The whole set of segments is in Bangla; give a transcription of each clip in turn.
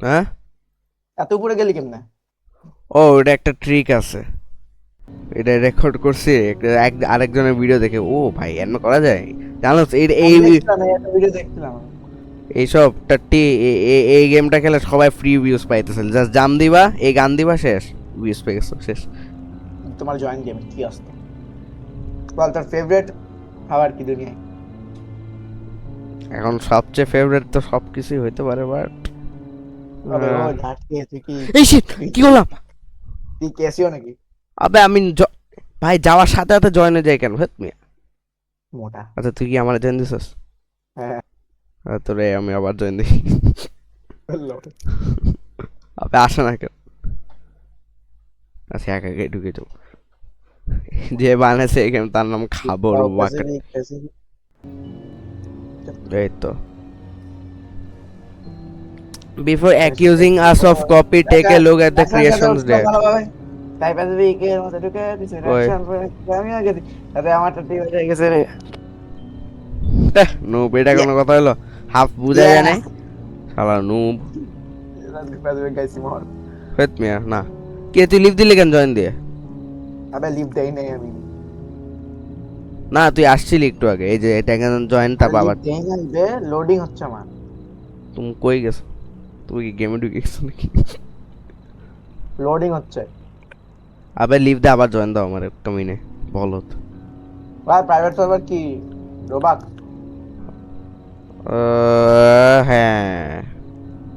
হ্যাঁ, এত উপরে গেলি কেমনে? ও এটা একটা ট্রিক আছে, এটা রেকর্ড করছি আরেকজনের ভিডিও দেখে। ও ভাই এমন করা যায় জানো? এই এই আমি দেখছিলাম, একটা ভিডিও দেখছিলাম আমি। এইসব টাট্টি এই গেমটা খেলে সবাই ফ্রি ভিউজ পাইতেছে, জাস্ট জাম দিবা, এই গান দিবা, শেষ, ভিউজ পেয়ে গেছো, শেষ। তোমার জয়েন গেম কি আসতো? বল তোর ফেভারিট খাবার কি দুনিয়ায়? এখন সবচেয়ে ফেভারিট তো সবকিছুই হইতে পারে, বাট আবে ও ঝাটকে তুই কি এই শিট, কি করলাম? তুই কেসিও নাকি? আবে আমি ভাই যাওয়ার সাথে সাথে জয়েনে যাই কেন? হেৎ মিয়া। মোটা। আচ্ছা তুই কি আমার জয়েন দিছিস? হ্যাঁ। তোরে আমি আবার জয়েন দিই। লড়। আবে আসে না কেন? আচ্ছা একা একাই ঢুকে যাবো। যে বানাইছে এই গেম তার নাম খাবর ওয়াকা। Pacific Pacific. এই তো before accusing us of copy, take a look at the creations date. তাই প্যাসিফিক এর মধ্যে ঢুকে দিছে ওই রিঅ্যাকশন করে আমি আগে দিই। তাতে আমারটা ঠিক হয়ে গেছে রে। নুব, এটা কোনো কথা হলো? হাফ বুঝা যায় নাই শালা নুব। প্যাসিফিক গাইছি মোহন। হেৎ মিয়া না। কে তুই লিভ দিলি কেন জয়েন দিয়ে? আবে লিভ দেই নাই আমি। না তুই আসছিলি একটু আগে, এই যে এটা কেন জয়েন, তারপর লিভ আবার দেই নাই বে, লোডিং হচ্ছে আমার। তুমি কই গেছো? তুই কি গেমে ঢুকে গেছো নাকি? লোডিং হচ্ছে। আবে লিভ দে, আবার জয়েন দাও আমার একটা মিনে বলো তো। ভাই প্রাইভেট সার্ভার কি রোবাক? হ্যাঁ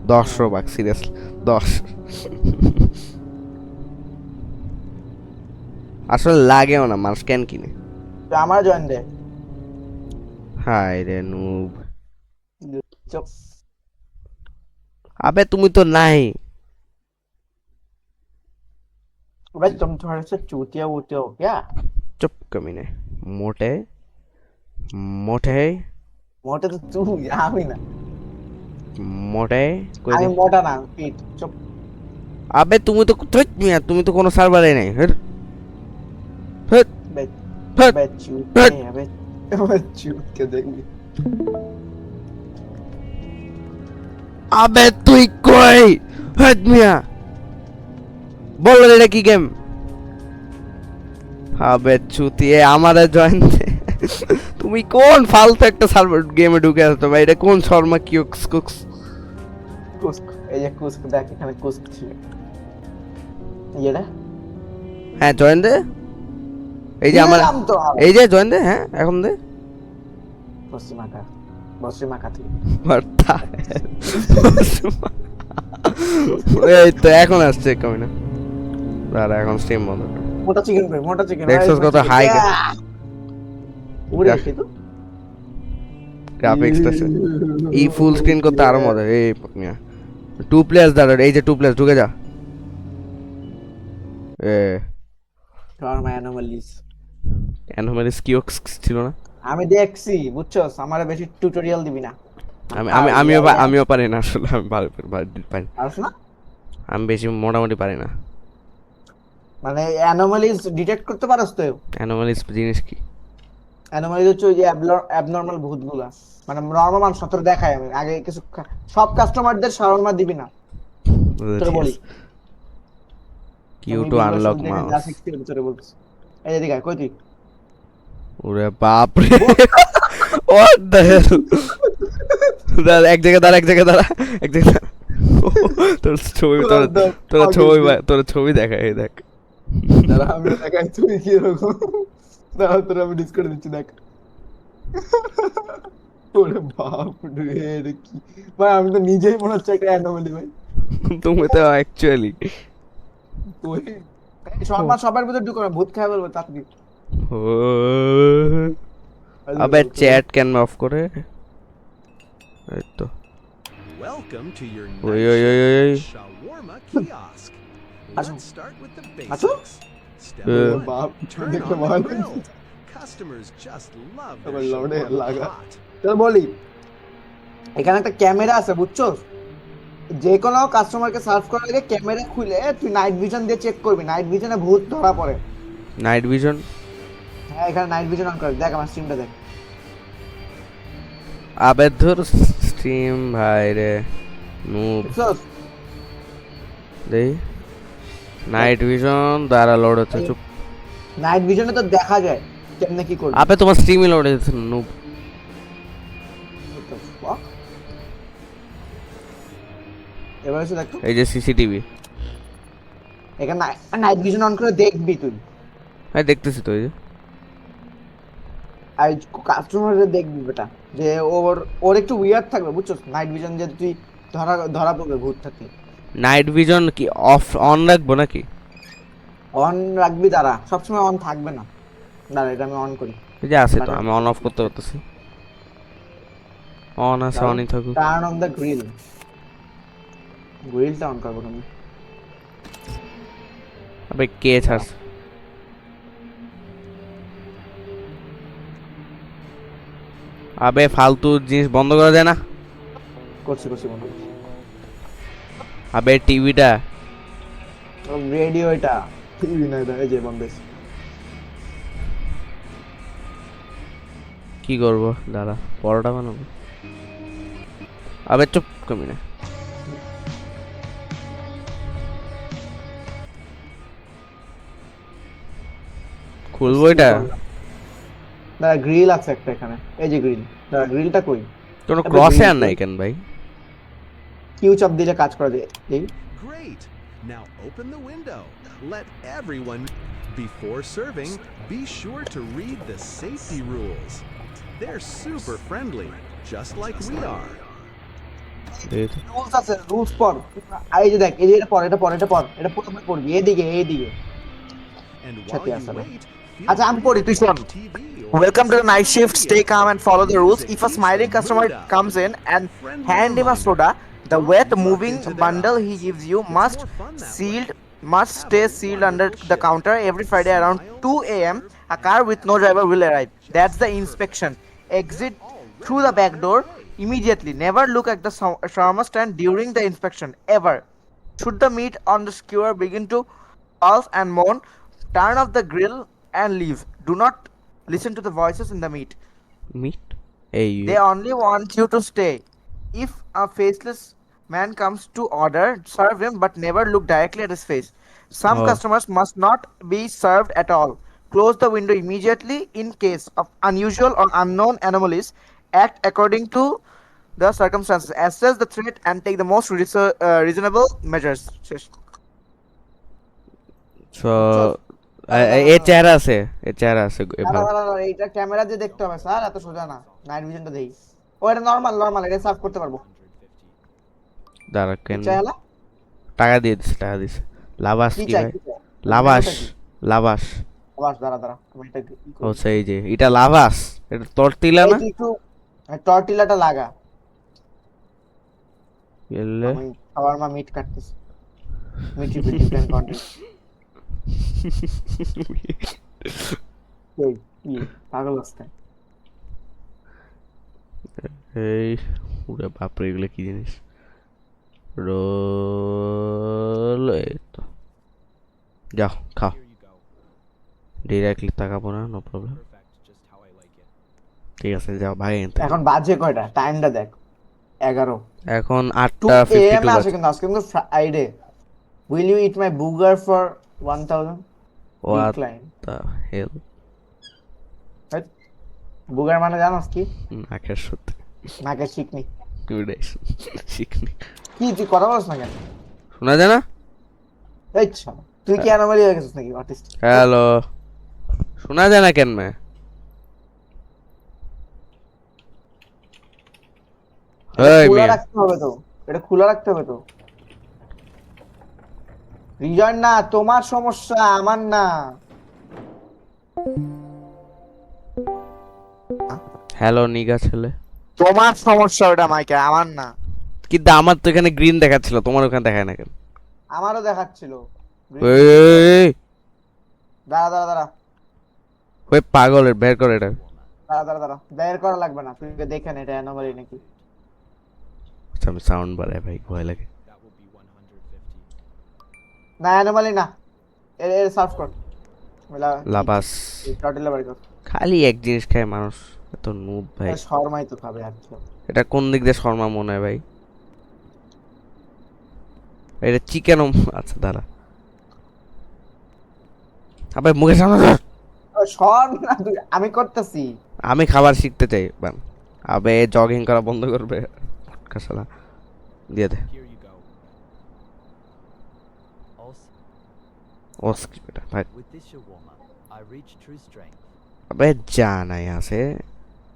10 রোবাক, সিরিয়াসলি 10। আসলে লাগেও না, মানুষ কেন কিনে। তুই আমার জয়েন দে। হাই রে নুব। চুপ। আবে তুমি তো নাই। भाई तुम थोड़े से चूतिया वूतिया हो क्या? चुप कमीने, मोटे मोटे मोटे तो तू यहाँ भी ना। মোটে কই আমি রে। মোটা না পিট চুপ। আবে তুমি তো ধুৎ মিয়া, তুমি তো কোনো সার্ভারে নাই। হেট হেট बे হেট बे चूत হেট। नहीं है बे। बे चूत के देंगे। আবে তুই কই? হেট মিয়া বল এটা কি গেম? আবে চুতিয়ে আমারে জয়েন দে। তুমি কোন ফালতু একটা সার্ভার গেমে ঢুকে আসছো ভাই? এটা কোন শর্মা কিউক্স কুক্স? कुस्क এই যে কুস্ক দেখ এখানে কুস্ক ছিল। এইটা হ্যাঁ জয়েন দে। এই যে আমার, নাম তো এই যে জয়েন দে, হ্যাঁ এখন দে। বসিমা কাতি। বার্তা এই তো এখন আসছে কমি না। দাঁড়া এখন স্ট্রিম বন্ধ কর। মোটা চিকেন কই মোটা চিকেন দেখছস কত হাই উড়ে এসে তো গ্রাফিক্সটা, এই ফুল স্ক্রিন করতে আরো মজা। এই মিয়া 2 প্লেয়ার্স, দাঁড়া এই যে 2 প্লেয়ার্স ঢুকে যা। এ শর্মা অ্যানোমালিস। অ্যানোমালিস কিউক্স ছিল না? আমি দেখছি বুঝছস, আমারে বেশি টিউটোরিয়াল দিবি না। আমিও পারি না আসলে, আমি ভালো পারি। পারছ না? আমি বেশি মোটামুটি পারি না। মানে অ্যানোমালিস ডিটেক্ট করতে পারছ তো? অ্যানোমালিস জিনিস কি? অ্যানোমালিস হচ্ছে ওই যে অ্যাবনর্মাল ভূতগুলা, মানে নরমাল মানুষ তোর দেখায়। আমি আগে কিছু সব কাস্টমারদের শর্মা দিবি না তোরে বলি। কিউ আমি টু ভিডিও আনলক শুনতে যা মাউস। শিখছি তোরে বলছি। এই যে দিঘা কই তুই? ওরে বাপ রে, হোয়াট দ্য হেল। দাঁড়া এক জায়গায় দাঁড়া, এক জায়গায় দাঁড়া, এক জায়গায় দাঁড়া। তোর ছবি, তোর ছবি দেখা, এই দেখ। দাঁড়া আমি দেখাই তুই কি এরকম। দাঁড়া তোর আমি ডিসকাউন্ট দিচ্ছি দেখ। ওরে বাপ রে, এটা কি ভাই? আমি তো নিজেই মনে হচ্ছে একটা অ্যানোমালি ভাই। তুমি তো অ্যাকচুয়ালি ওই শর্মা সবার ভিতর ঢুকে না, ভূত খাই বলবো তাড়াতাড়ি। আবে চ্যাট কেন অফ করে? এই তো Welcome to your ওই night ওই ওই ওই shift shawarma kiosk. Let's start with the Acho? basics. Step Yeah. one, Baap, turn dekhe on the bahar. grill. Customers just love their Abar lorde shawarma laga. hot. তোর বলি, এখানে একটা ক্যামেরা আছে বুঝছো? যে কোনো কাস্টমারকে সার্ভ করার আগে ক্যামেরা খুলে তুই নাইট ভিশন দিয়ে চেক করবি, নাইট ভিশনে ভূত ধরা পড়ে। Night vision? হ্যাঁ এখানে নাইট ভিশন অন করে দেখ, আমার স্ট্রিমটা দেখ। আবে ধর স্ট্রিম ভাই রে নুব। বুঝছস? দেই নাইট ভিশন দ্বারা লোড হচ্ছে চুপ নাইট ভিশনে তো দেখা যায় কেমনে কি করবে। আপে তোমার স্ট্রিমে লোড হচ্ছে নুব What the fuck? এবার এসে দেখো এই যে সিসিটিভি এখানে নাইট ভিশন অন করে দেখবি তুই, হ্যাঁ দেখতেছি তো এই যে আর কাস্টমারদের দেখবি বেটা, যে ওর ওর একটু উইয়ার্ড থাকবে বুঝছো, নাইট ভিশন যে তুই ধরা ধরা পড়বে ভূত থাকলে। নাইট ভিশন কি অফ অন রাখবো নাকি অন রাখবি, দাঁড়া সবসময় অন থাকবে না, দাঁড়া এটা আমি অন করি। এই যে আছে তো আমি অন অফ করতে পারতেছি অন আছে অনই থাকুক টার্ন অন দ্য গ্রিল, গ্রিলটা অন করবো তুমি। আবে কে ছাড়ছে আবে ফালতু জিনিস বন্ধ করা যায় না করছি করছি বন্ধ করছি। আবে টিভিটা রেডিও এটা টিভি না, এটা এই যে বন্ধ হয়েছে। কি করবো দাদা পরোটা বানাবো আবে চুপ কমি না খুলবো এটা দাঁড়া গ্রিল আছে একটা এখানে, এই যে গ্রিল, দাঁড়া গ্রিলটা কই, কোনো আবে ক্রসে grill আর নাই কই? কেন ভাই কিউ চাপ দিলে কাজ করে দেয় এই Great. Now open the window. Let everyone. Before serving, be sure to read the safety rules. They're super friendly, just like we are. Rules আছে, রুলস পড়। এই যে দেখ, এই যে এটা পড়, এটা পড়, এটা পড়, এটা পুরোপুরি পড়বি, এইদিকে এইদিকে। And while Chatti you asala. wait, feel আচ্ছা আমি free পড়ি, to তুই watch শোন। TV or Welcome to the night shift. Stay calm and follow the rules. Music If a keeps smiling the customer mood up. comes in and Friendly hand him a reminder, soda, the don't wet look moving into their bundle he eyes. gives you It's must more fun that way. sealed must stay Have a sealed under wonderful the shift. counter every Friday around Smile, 2 a.m. serve, A car with no driver will arrive. That's the Just inspection. Exit Already through the on back their door way. immediately. Never look at the shawarma stand during the inspection ever. Should the meat on the skewer begin to pulse and moan, turn off the grill and leave. Do not listen to the voices in the meat. Meat এই They only want you to stay. If a faceless man comes to order, serve him but never look directly at his face. Some Oh. customers must not be served at all. Close the window immediately in case of unusual or unknown anomalies. Act according to the circumstances. Assess the threat and take the most reasonable measures. শেষ। সো এর চেহারা আছে এর চেহারা আছে ভালো এইটা ক্যামেরা দিয়ে দেখতে হবে স্যার, এত সোজা না, নাইট ভিশনটা দেই। ও এটা নরমাল এটা সার্ভ করতে পারবো। দাঁড়া কেন চাইলা টাকা দিয়ে দিছে টাকা দিছে লাভাস কি কি চাই ভাই কি চাই? লাভাস মেনুটা কি? লাভাস আবাস দাঁড়া আমি এটা ই করি। ও সেই যে এটা লাভাস এটা তরতিলা এই না তুই একটু টর্টিলাটা লাগা, গেলে আমি শাওয়ারমা মিট কাটতেছি। মিট রিপিটিং কন্টেন্ট এই কি পাগল আছে। এই ওরে বাপরে এগুলো কি জিনিস রোল এই তো যাও খাও ডিরেক্টলি তাকাবো না নো প্রবলেম ঠিক আছে যাও ভাই এখন বাজে কয়টা, টাইমটা দেখ 11 এখন 2 8:52 AM আছে বাজে কিন্তু আজকে কিন্তু Friday. Will you eat my booger for 1000? What Decline. the hell বুগার মানে জানোস কি? নাকের সত্যি নাকে শিকনি। শিখনি কি তুই কথা বলছ না কেন? শোনা যায় না এই ছা, তুই কি অ্যানোমালি হয়ে গেছিস নাকি আর্টিস্ট? হ্যালো শোনা যায় না কেন মে এই খোলা মিয়া রাখতে হবে তো, এটা খোলা রাখতে হবে তো। রিজন না, তোমার সমস্যা আমার না। হ্যালো নিগা ছেলে তোমার সমস্যা ওটা মাইকে, আমার না। কিন্তু আমার তো এখানে গ্রিন দেখাচ্ছিল তোমার ওখানে দেখায় না কেন আমারও দেখাচ্ছিল। এই দাঁড়া ওই পাগলের বের করে এটা বের করা লাগবে না, তুই দেখে নে এটা অ্যানোমালি নাকি। আচ্ছা আমি সাউন্ড বাড়াই ভাই ভয় লাগে না অ্যানোমালি না, এর সার্ভ কর। লাবাস টর্টিলা বাড়ি কর। খালি এক জিনিস খায় মানুষ এত নুব ভাই শর্মাই তো খাবে আর কি। এটা কোন দিক দিয়ে শর্মা মনে হয় ভাই এটা চিকেন। আচ্ছা দাঁড়া, আবে মুখের সামনে ধর। সর না তুই, আমি করতেছি। আমি খাবার শিখতে চাই বান। আবে জগিং করা বন্ধ করবে ফটকা শালা। দিয়ে দে। Here you go. Also, ওস কি বেটা ভাই। with this shawarma, I reach true strength. আবে যা না यहाँ से।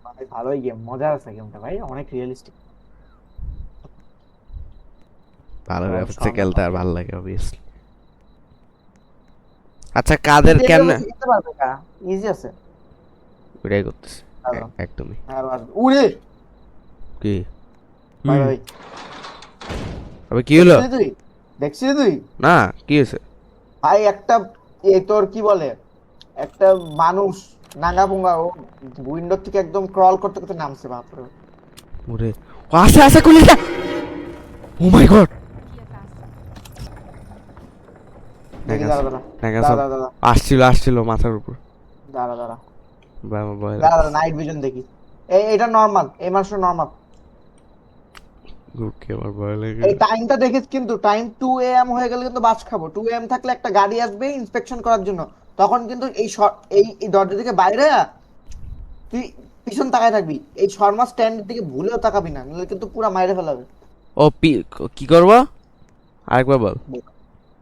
ভাই ভালোই গেম, মজার আছে গেমটা ভাই, অনেক রিয়েলিস্টিক। ভালো সব গ্রাফিক্সে সামনে খেলতে আর পাবে। ভালো লাগে অবভিয়াসলি। আচ্ছা কাদের কেমনে জিততে পারবে কা? ইজি আছে। ওটাই করতেছি দাঁড়াও। একদমই। আর আসবে। উড়ে কি ভাই ভাই আবে কি হলো? দেখছিলি তুই? দেখছিলি তুই? না কি হয়েছে? ভাই একটা তোর কি বলে, একটা মানুষ নাঙ্গা পুঙ্গা ও উইন্ডো থেকে একদম ক্রল করতে করতে নামছে, বাপরে। ওরে ও আসে আসে কলিজা। ও মাই গড। দেখি, দাঁড়া দাঁড়া দাঁড়া দাঁড়া আসছিল মাথার উপর। দাঁড়া দাঁড়া ভয় দাঁড়া দাঁড়া, নাইট ভিশন দেখি। এটা নরমাল, এই মাসটা নরমাল। ওকে আমার ভয় লাগে। এই টাইমটা দেখিস, কিন্তু টাইম 2 AM হয়ে গেলে কিন্তু বাস খাবো। 2 AM থাকলে একটা গাড়ি আসবে ইন্সপেকশন করার জন্য, তখন কিন্তু এই দরজা থেকে বাইরে তুই পিছন তাকায় থাকবি। এই শর্মা স্ট্যান্ডের দিকে ভুলেও তাকাবি না, নাহলে কিন্তু পুরো মাইরে ফেলাবে। ও কি করবো আরেকবার বল।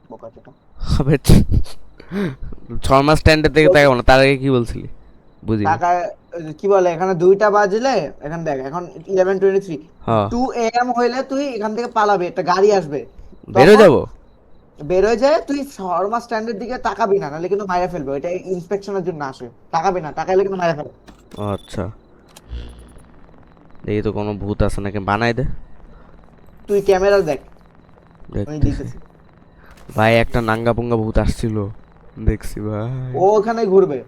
বোকা চোদা। আবে 6 মাস স্ট্যান্ডের থেকে তাকাবো না, তার আগে কি বলছিলি বুঝি না। টাকা কি বলে, এখানে 2টা বাজলে, এখন দেখ এখন 11:23, হ্যাঁ 2 AM হইলে তুই এখান থেকে পালাবি, একটা গাড়ি আসবে, বেরো যাবো। বের হয়ে যায়। তুই শর্মা স্ট্যান্ডের দিকে তাকাবি না, নাহলে কিন্তু মাইরে ফেলবে। এটা ইন্সপেকশনের জন্য আসে, তাকাবি না, তাকাইলে কিন্তু মাইরে ফেলবে। আচ্ছা দেখি তো কোনো ভূত আছে নাকি, বানাই দে। তুই ক্যামেরা দেখ, আমি দেখতেছি দিতেছি। ভাই, একটা নাঙ্গা পুঙ্গা ভূত আসছিল দেখছি ভাই। ও ওখানে ঘুরবে।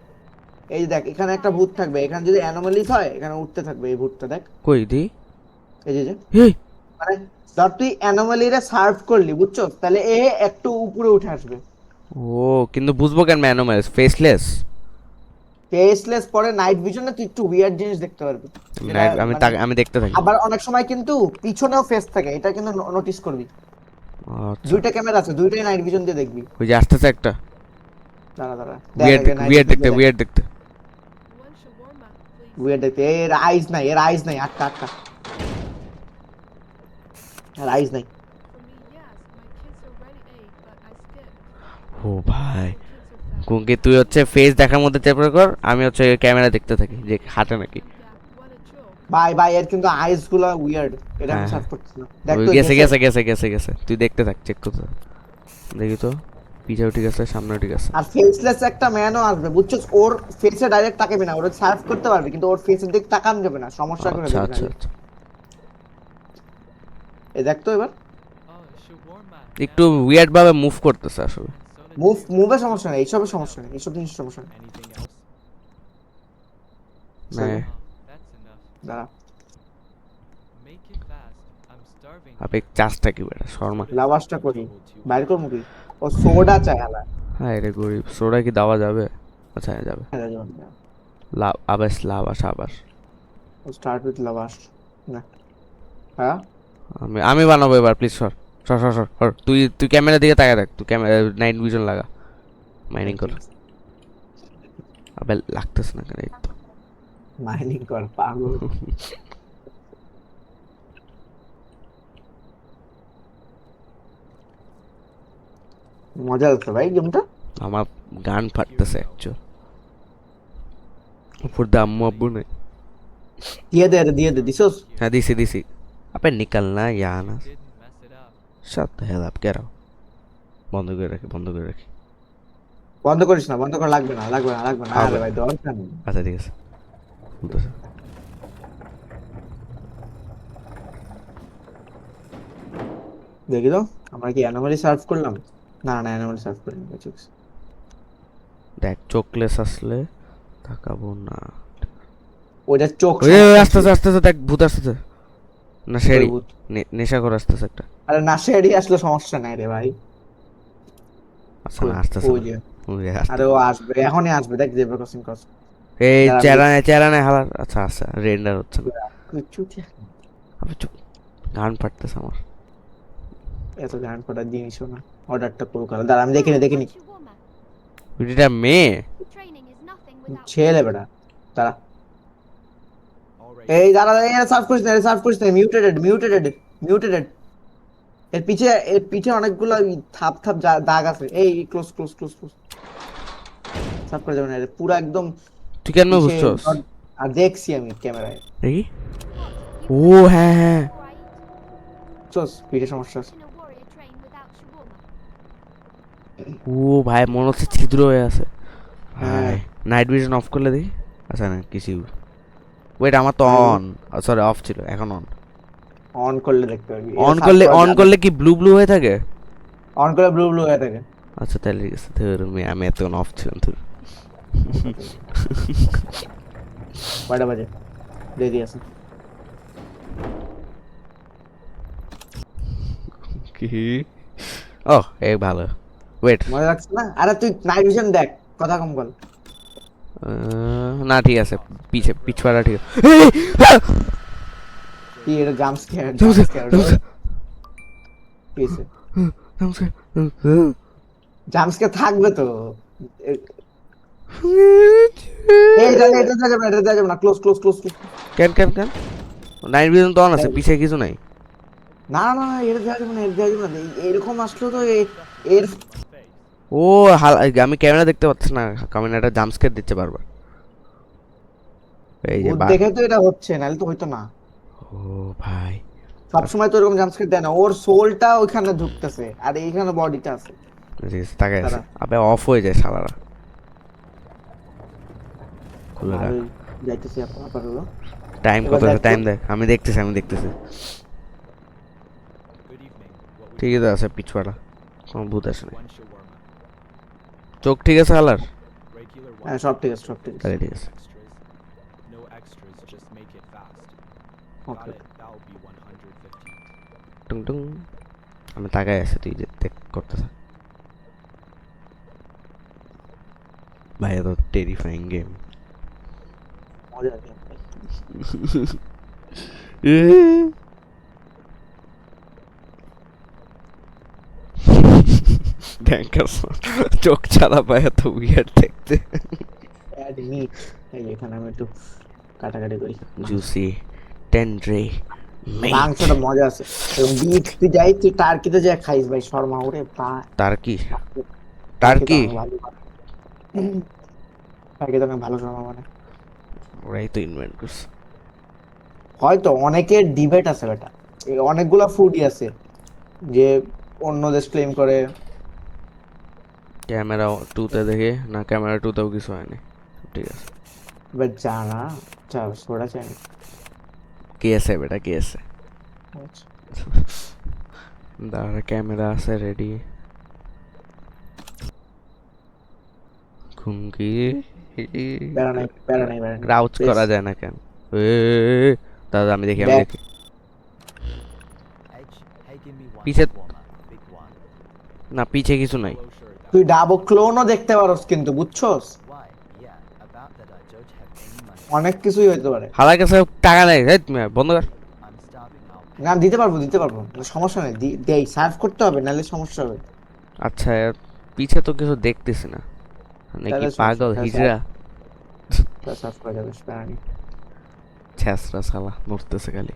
এই দেখ, এখানে একটা ভূত থাকবে, এখানে যদি অ্যানোমালিস হয় এখানে উঠতে থাকবে এই ভূতটা, দেখ। কই দি এই যে এই মানে ধর তুই অ্যানোমালিরে সার্ভ করলি, বুঝছো, তাহলে এ একটু উপরে উঠে আসবে। ও কিন্তু বুঝবো কেন ম্যানোমেস ফেসলেস? ফেসলেস পরে নাইট ভিশনে তুই একটু উইয়ার্ড জিনিস দেখতে পারবি। যেটা মানে- আমি দেখতে থাকি। আবার অনেক সময় কিন্তু পিছনেও ফেস থাকে, এটা কিন্তু নোটিস করবি। আচ্ছা 2টা ক্যামেরা আছে, 2টাই নাইট ভিশন দিয়ে দেখবি। ওই যে আসতেছে একটা দাঁড়া দাঁড়া, উইয়ার্ড দেখতে। উইয়ার্ড দেখতে। এর আইজ নাই, এর আইজ নাই, আটটা আটটা, এর আইজ নাই। ও ভাই কুঙ্কি, তুই হচ্ছে ফেস দেখার মধ্যে চেপে কর, আমি হচ্ছে ক্যামেরা দেখতে থাকি যে হাঁটে নাকি। ভাই ভাই, এর কিন্তু আইজ গুলা উইয়ার্ড, এটা আমি হ্যাঁ। সার্চ করছি না। দেখ ওই তো গেছে তুই দেখতে থাক, চেক করতে থাক। দেখি তো পিছেও ঠিক আছে, সামনেও ঠিক আছে। আর ফেসলেস একটা ম্যানও আসবে, বুঝছো, ওর ফেসে ডাইরেক্ট তাকাবি না, ওর সার্ভ করতে পারবে কিন্তু ওর ফেসের দিকে তাকানো যাবে না, সমস্যা করে আচ্ছা দেবে আচ্ছা খালি। আচ্ছা এই দেখ তো এবার, একটু উইয়ার্ড ভাবে মুভ করতেছে আসলে। মুভে সমস্যা নেই, এইসবের সমস্যা নেই, এইসব জিনিস সমস্যা নেই। Anything else? মানে That's enough. দাঁড়া, Make it fast. I'm starving. আপনি চাষটা কি বেটা শর্মা? লাভাসটা করি, বাইর কর মুখি। ও সোডা চায় আলা। হ্যাঁ রে গরিব, সোডা কি দেওয়া যাবে? আচ্ছা হ্যাঁ, যাবে। আবাস। স্টার্ট উইথ লাভাস না। হ্যাঁ আমি বানাবো এবার, প্লিজ সর সর সর সর সর। তুই ক্যামেরার দিকে তাকায় রাখ, তুই ক্যামেরা নাইট ভিশন লাগা, মাইনিং কর। আবে লাগতেছে না কেন? এই তো মাইনিং কর পাগল। মজা হচ্ছে ভাই গেমটা। আমার গান ফাটতেছে অ্যাকচুয়াল। উপর দা আম্মু আব্বু নেই। দিয়ে দে দিছস। হ্যাঁ দিছি। আপে নিকলনা यहाँ ना। Didn't mess it up. Shut the hell up, get out. বন্ধ করে রাখি। বন্ধ করিস না, বন্ধ করা লাগবে না। হবে। আরে ভাই দরকার নেই। আচ্ছা ঠিক আছে, খুলতেছে। দেখি তো আমরা কি অ্যানোমালি সার্চ করলাম? না না, অ্যানোমালি সার্চ করিনি। দেখ চোখলেস আসলে তাকাবো না। ওইটা চোখ ওই আসতেছে দেখ ভূত আসতেছে। না সেরি ভূত। নেশা করে আসতেছে একটা। আরে না, শেডি আসলে সমস্যা নাই রে ভাই। আচ্ছা না আসতেছে ওই যে, না। আরে ও আসবে, এখনই আসবে, দেখ জেব্রা ক্রসিং ক্রস। এই দাঁড়া, চেহারা নেই হালার। আচ্ছা রেন্ডার হচ্ছে না। কিছু ঠিক। আবে চুপ, গান ফাটতেছে আমার। এত গান করার জিনিসও না, অর্ডারটা করুক। দাঁড়া আমি দেখিনি দেখিনি। এটা মেয়ে। ছেলে বেটা, দাঁড়া। All right. এই দাঁড়া দাঁড়া, এর সার্ভ করিস না, এর সার্ভ করিস না, মিউটেটেড মিউটেটেড মিউটেটেড। এর পিছে অনেকগুলো থাপ থাপ দাগ আছে। এই close close close close, serve করে যাবে না, এটা পুরো একদম তুই কেন পিছে বুঝছস? আর দেখছি আমি ক্যামেরায়। দেখি। ও হ্যাঁ হ্যাঁ। চোস পিঠে সমস্যা আছে। ও ভাই মনে হচ্ছে ছিদ্র হয়ে আছে। হ্যাঁ। ভাই নাইট ভিশন অফ করলে দেখি। আচ্ছা না কিছু। ওয়েট আমার তো অন, সরি অফ ছিল, এখন অন। অন করলে দেখতে পারবি। অন করলে কি ব্লু ব্লু হয়ে থাকে? অন করলে ব্লু ব্লু হয়ে থাকে। আচ্ছা তাহলে ঠিক আছে, ধর আমি এতক্ষণ অফ ছিলাম তোর। কয়টা বাজে? দেরি আছে। কি? ও এই ভালো। ওয়েট মজা লাগছে না? আরে তুই নাইট ভিশন দেখ, কথা কম বল। না ঠিক আছে, পিছপাড়া ঠিক আছে। কি এটা জাম্প স্কেয়ার? কিসে জাম্প স্কেয়ার থাকবে তো। এটা যাবে না, এটা যাবে না, ক্লোজ ক্লোজ ক্লোজ। কেন কেন কেন? নাইট ভিশন তো অন আছে, পিছে কিছু নাই। না না না, এটা যাবে না, এটা যাবে না। এরকম আসলো তো এর ও আমি ক্যামেরা দেখতে পাচ্ছি না, ক্যামেরাটা জাম্প স্কেয়ার দিচ্ছে বারবার। এই যে দেখে তো এটা হচ্ছে, নাহলে তো হইতো না। ও ভাই সবসময় তো এরকম জাম্প স্কেয়ার দেয় না, ওর সোলটা ওইখানে ঢুকতেছে আর এইখানে বডিটা আছে। ঠিক আছে, তাকাই আছে। দাঁড়া। আবে অফ হয়ে যায় শালারা। খুলে আর রাখ। যাইতেছি আপনার হলো। টাইম এবার কত আছে? দেখ তো। টাইম দেখ। আমি দেখতেছি Good evening. What would ঠিকই তো আছে পিছপাড়া, কোনো ভূত আসে না। one shawarma? চোখ ঠিক আছে শালার? Regular one. হ্যাঁ সব ঠিক আছে, সব ঠিক আছে। তাহলে ঠিক আছে। Extras? No extras, just make it fast. Okay. Got it. That'll be 115. টুং টুং। আমি তাকাই আছে, তুই যে দেখ করতে থাক। ভাই এত টেরিফাইং গেম। মজা লাগে। ট্যাঙ্কার চোখ ছাড়া পায় এত উইয়ার্ড দেখতে। Add meat. এই যে এখানে আমি একটু কাটাকাটি করি। জুসি টেন্ড্রে মাংসটা মজা আছে। এবং বিফ তুই যাই, তুই টার্কিতে যা খাইস ভাই, শর্মা ওরে টার্কি টার্কি টার্কি তো অনেক ভালো। টার্কি তো অনেক ভালো শর্মা মানে। ওরাই তো ইনভেন্ট করছে। হয়তো অনেকের ডিবেট আছে বেটা, এই অনেকগুলা ফুডই আছে যে অন্য দেশ ক্লেম করে। ক্যামেরা টুতে দেখে না, ক্যামেরা টুতেও কিছু হয়নি, ঠিক আছে। বাট জানা চা সোডা চাই। কে আছে বেটা, কে আছে? দাঁড়া ক্যামেরা আছে রেডি। খুঙ্কি বেড়া নাই বেড়া নাই বেড়া নাই। ক্রাউচ করা যায় না কেন? দাদা আমি দেখি, আমি দেখ। দেখি। Edge, hey, give me one Piece- shawarma. Big one. না পিছে কিছু নাই। Hello, sure. That তুই ডাবল ক্লোনও দেখতে পারোস কিন্তু, বুঝছস? Why? Yeah, about that I don't have any money. অনেক কিছুই হইতে পারে। হালার কাছে টাকা নাই, এই তুমি বন্ধ কর। I'm starving now. না দিতে পারবো দিতে পারবো, সমস্যা নেই, দেই সার্ভ করতে হবে, নাহলে সমস্যা হবে। আচ্ছা পিছে তো কিছু দেখতেছি না, নাকি তাহলে পাগল সমস্যা, হিজড়া? সার্ভ করা যাবে, প্যারা নেই। ছ্যাঁচড়া শালা নড়তেছে খালি।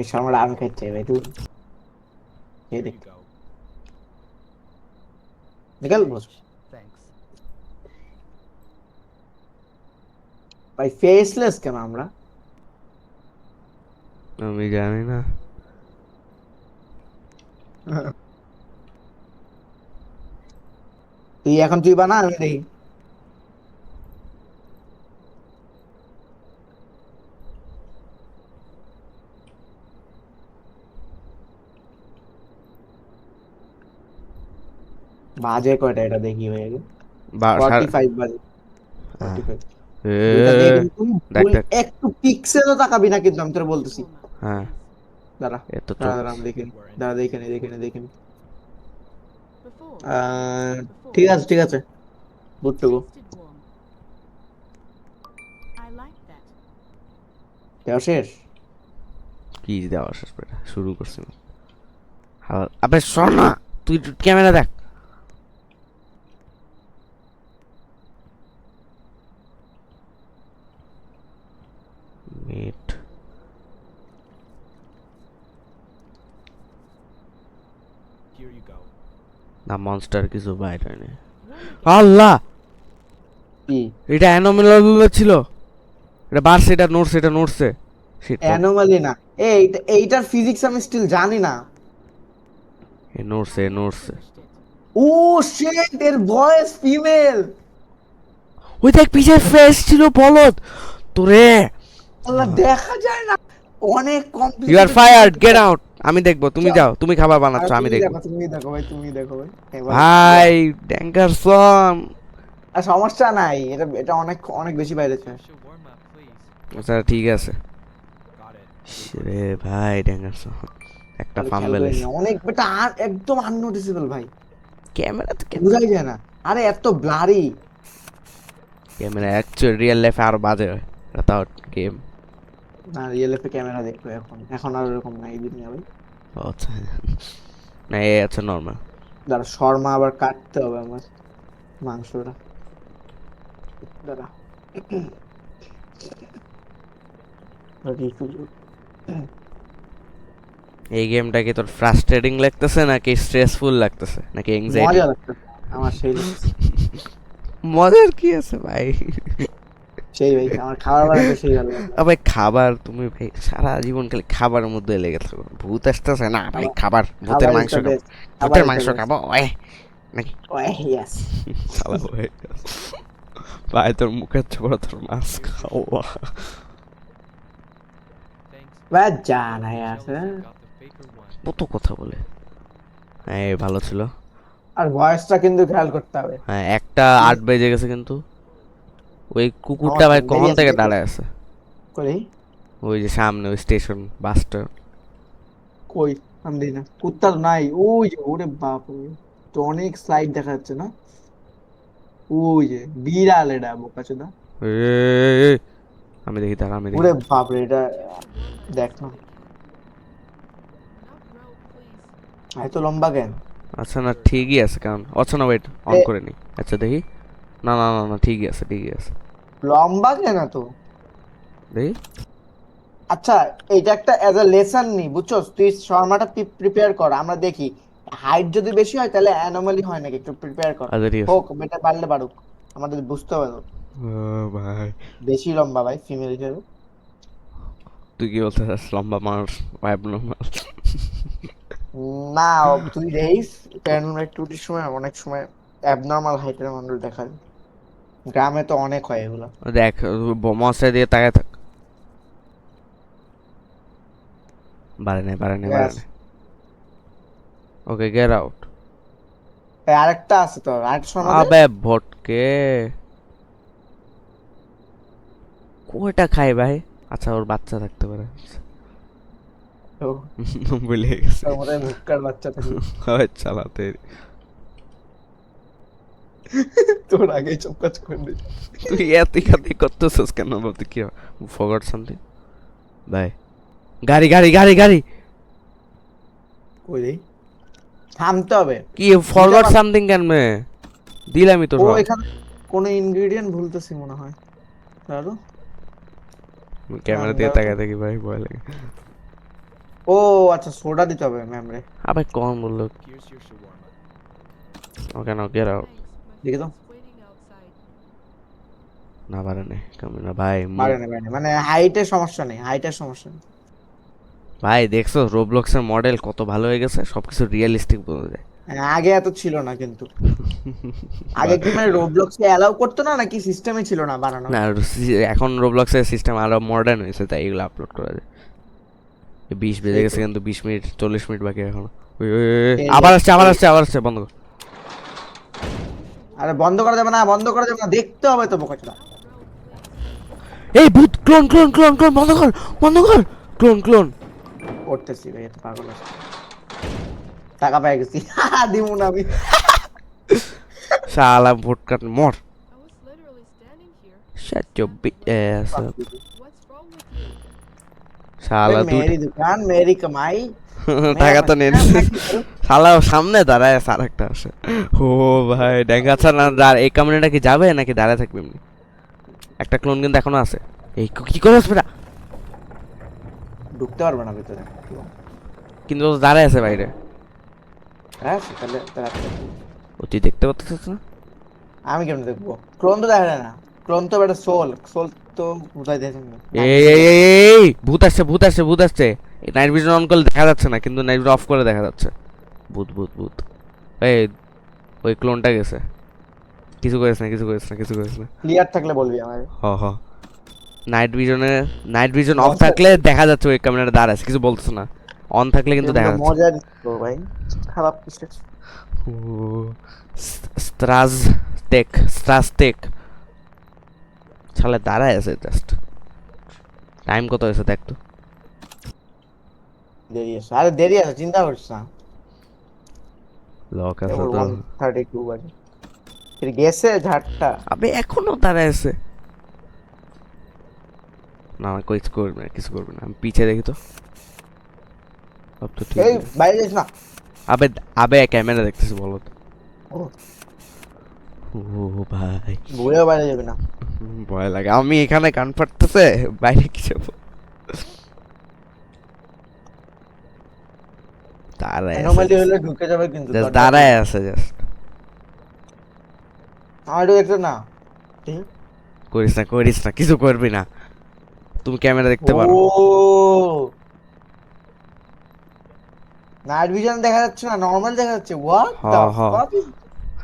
এই শর্মাটা আমি খাইতে ভাই, তুই এই Here দেখ you go. নিকাল বস Thanks. ভাই। ফেসলেস কেন আমরা? আমি জানি না। তুই বানা, আমি দেখি। বাজে কয়টা এটা দেখি হয়ে গেল। 45 বাজে। 45 এ, এটা দেখে কিন্তু দেখ দেখ। একটু পিক্সেলও তাকাবি না কিন্তু, আমি তোর বলতেছি। হ্যাঁ দাঁড়া এত চোখ। দাঁড়া দাঁড়া, আমি দেখিনি। দাঁড়া দেখিনি। ঠিক আছে ঠিক আছে, good to go. like that. দেওয়া শেষ? কি দেওয়া শেষ বেটা, শুরু করছি না। আবে শোন না, তুই ক্যামেরা দেখ। Meat Here you go. না, মনস্টার কিছু বাইরে হয়নি। আল্লাহ, কি এটা অ্যানোমালি ছিল, এটা বাড়ছে, এটা নড়ছে, এটা নড়ছে। Shit, অ্যানোমালি না, এইটার ফিজিক্স আমি স্টিল জানি না। এ নড়ছে, এ নড়ছে। Finished it. ও শিট, এর ভয়েস ফিমেল। ওই দেখ পিছের ফেস ছিল বলদ তোরে। আল্লাহ, দেখা যায় না, অনেক complicated. You are fired, get out. আমি দেখবো, তুমি যাও, তুমি খাবার বানাচ্ছ, আমি দেখবো। তুমি দেখো ভাই, তুমি দেখো ভাই। এবার- ভাই ড্যাঙ্গারসন, আর সমস্যা নাই, এটা এটা অনেক অনেক বেশি বাইরেছে। Should warm up, please. আচ্ছা ঠিক আছে। Got it. রে ভাই ড্যাঙ্গারসন একটা তাহলে খেয়াল ফাম্বেল। করিনি, অনেক বেটা আর একদম আননোটিসেবল ভাই, ক্যামেরা তো বোঝাই যায় না। আরে এত ব্লারি। ক্যামেরা অ্যাকচুয়ালি রিয়েল লাইফে আরো বাজে হয়, এটা তাও গেম। না, রিয়েল লাইফে ক্যামেরা দেখো এখন, এখন আর এরকম নাই দুনিয়া ভাই। আচ্ছা না, এ আচ্ছা নর্মাল। দাঁড়া, শর্মা আবার কাটতে হবে আমার মাংসটা। দাঁড়া, এই গেমটা কি তোর ফ্রাস্ট্রেটিং লাগতেছে নাকি স্ট্রেসফুল লাগতেছে নাকি অ্যাংজাইটি? মজা লাগছে আমার, সেই লাগছে। মজার কি আছে ভাই? সেই ভাই, আমার খাবার বানাতে সেই ভালো লাগে। ভাই খাবার, তুমি ভাই সারা জীবন খালি খাবারের মধ্যে লেগে থাকো। ভূত আসতেছে না ভাই, খাবার, ভূতের খাবার মাংস is the খাবো, best. ভূতের খাবার is মাংস the best. খাবো ওই নাকি? ওই, yes. শালা ভাই, ভাই তোর মুখের ছোড়া তোর মাছ খাওয়া। Thanks. ভাই জানা Jealous আছে। you got the faker one. কত কথা বলে। হ্যাঁ এই ভালো ছিল। আর ভয়েসটা কিন্তু খেয়াল করতে হবে। হ্যাঁ 1:08 বেজে গেছে কিন্তু ওই কুকুরটা আমার ভাই দেরি কখন আছে থেকে দেখো। দাঁড়ায় আছে? কই ওই যে সামনে ওই স্টেশন বাসটা। কই আমি দেখি না, কুত্তা তো নাই। ওই যে, ওরে বাপ রে, তো অনেক স্লাইড দেখা যাচ্ছে না। ওই যে বিড়াল, এটা বোকাচোদা। এই, আমি দেখি তার, আমি দেখি। ওরে বাপ রে, এটা দেখ না, Now grow, please. এত লম্বা কেন? আচ্ছা না ঠিকই আছে, কারণ আচ্ছা না ওয়েট অন এ- করে নি। আচ্ছা দেখি, না না না না ঠিকই আছে, ঠিকই আছে। লম্বা কেন তো? দেখি আচ্ছা, এটা একটা এজ আ লেসন নি, বুঝছস? তুই শর্মাটা প্রিপেয়ার কর, আমরা দেখি। হাইট যদি বেশি হয় তাহলে অ্যানোমালি হয় নাকি, একটু প্রিপেয়ার কর। আচ্ছা ঠিক আছে। হোক, বেটা পারলে পারুক, আমাদের বুঝতে হবে তো। ভাই বেশি লম্বা ভাই ফিমেল হিসেবে। তুই কি বলতে চাস, লম্বা মানুষ অ্যাবনর্মাল? না, তুই দেখিস প্যারানর্মাল অ্যাক্টিভিটির সময় অনেক সময় অ্যাবনর্মাল হাইটের মানুষ দেখা যায়। গ্রামে তো অনেক হয় এগুলো। দেখ মশাই দিয়ে তাকায় থাক। বাড়ে নাই, বাড়ে নাই, বাড়ে Yes. নাই। ওকে গেট আউট। এই আরেকটা আছে তো, আরেকটা শর্মা দে। আবে ভটকে কয়টা খাই ভাই? আচ্ছা ওর বাচ্চা থাকতে পারে, ও, ভুলে গেছে। তোর মতো ভুক্কার বাচ্চা থাকে। হয় চালাতে। তোর আগে চুপ কাজ করে দে। তুই এতই খাতি করতেছিস কেন? বলতে কি ফরগট সামথিং ভাই। গাড়ি গাড়ি গাড়ি গাড়ি কই রে, থামতে হবে। কি ফরগট সামথিং কেন মে দিলামই তো ও সব। এখানে কোন ইনগ্রেডিয়েন্ট ভুলতেছি মনে হয়। দাঁড়াও, ক্যামেরা দিয়ে তাকায় দেখি ভাই, ভয় লাগে। ও আচ্ছা, সোডা দিতে হবে ম্যাম রে। আবে কোন বললো? Here's your shawarma. ওকে না গেট আউট। Thanks. My দেখে দাও। friend's waiting outside. না পারে না কেমন না ভাই। পারে না, পারে না, মানে হাইটের সমস্যা নেই, হাইটের সমস্যা নেই। ভাই দেখছো রোবলক্সের মডেল কত ভালো হয়ে গেছে, সবকিছু রিয়েলিস্টিক বোঝা যায়। হ্যাঁ, আগে এত ছিল না কিন্তু। আগে কি মানে রোবলক্সে অ্যালাউ করতো না, নাকি সিস্টেমে ছিল না বানানো? না এখন রোবলক্সের সিস্টেম আরো মডার্ন হয়েছে, তাই এগুলো আপলোড করা যায়। 20 বেজে গেছে কিন্তু 20 মিনিট 40 মিনিট বাকি এখনো। আবার আসছে, আবার আসছে, আবার আসছে, বন্ধ কর। আরে বন্ধ করা যাবে না, বন্ধ করা যাবে না, দেখতে হবে তো বোকাচোদা। এই ভূত, ক্লোন ক্লোন ক্লোন ক্লোন, বন্ধ কর, বন্ধ কর, ক্লোন ক্লোন। করতেছি ভাই, এত পাগল আছে। টাকা পেয়ে গেছি, দিমু না আমি। শালা ভোট কাট মর, I was literally standing here. Shut your big ass up. What's wrong with you? শালা দুটো मेरी दुकान मेरी कमाई টাকা তো নেন শালা সামনে দাঁড়ায় আছে আরেকটা আসে ও ভাই ড্যাঙ্গাছা না এই কামড়েটা কি যাবে নাকি দাঁড়ায় থাকবে এমনি একটা ক্লোন কিন্তু এখনো আছে এই কি করছ বেটা ঢুকতে পারবে না ভিতরে কিন্তু ও দাঁড়ায় আছে বাইরে হ্যাঁ তাহলে ও তুই দেখতে পাচ্ছিস না আমি কেমনে দেখবো ক্লোন তো দেখা যায় না ক্লোন তো একটা সোল তো কোথায় দেখেন এই ভূত আসছে নাইট ভিশন অন করলে দেখা যাচ্ছে না কিন্তু নাইট ভিশন অফ করে দেখা যাচ্ছে ভূত এই ওই ক্লোনটা গেছে কিছু করিস না ক্লিয়ার থাকলে বলবি আমাকে হ নাইট ভিশন অফ থাকলে দেখা যাচ্ছে ওই ক্যামেরাটা দাঁড়ায় আছে কিছু বলতেছ না অন থাকলে কিন্তু দেখা যাচ্ছে মজা দিচ্ছ ভাই খারাপ কিছু স্ট্রাসটেক শালা দাঁড়ায় আছে জাস্ট টাইম কত হয়েছে দেখ তো দেরি আছে চিন্তা করছিস না লক আছে তো 132 বাজে ফির গেছে ঝাড়টা আবে এখনো দাঁড়ায় আছে না কিছু করবে না আমি পিছে দেখি তো সব তো ঠিক এই আছে। বাইরে যাস না আবে ক্যামেরা দেখতেছি বলো তো ও ও ভাই ঘুরেও বাইরে যাবে না ভয় লাগে আমি এখানে কান ফাটতেছে বাইরে কি যাবো দাঁড়ায় অ্যানোমালি হলে ঢুকে যাবে কিন্তু দাঁড়ায় আছে জাস্ট আমার একটু না ঠিক করিস না কিছু করবি না তুমি ক্যামেরা দেখতে পারো ও নাইট ভিশন দেখা যাচ্ছে না নরমাল দেখা যাচ্ছে হোয়াট দ্য হ্যাঁ। ফাক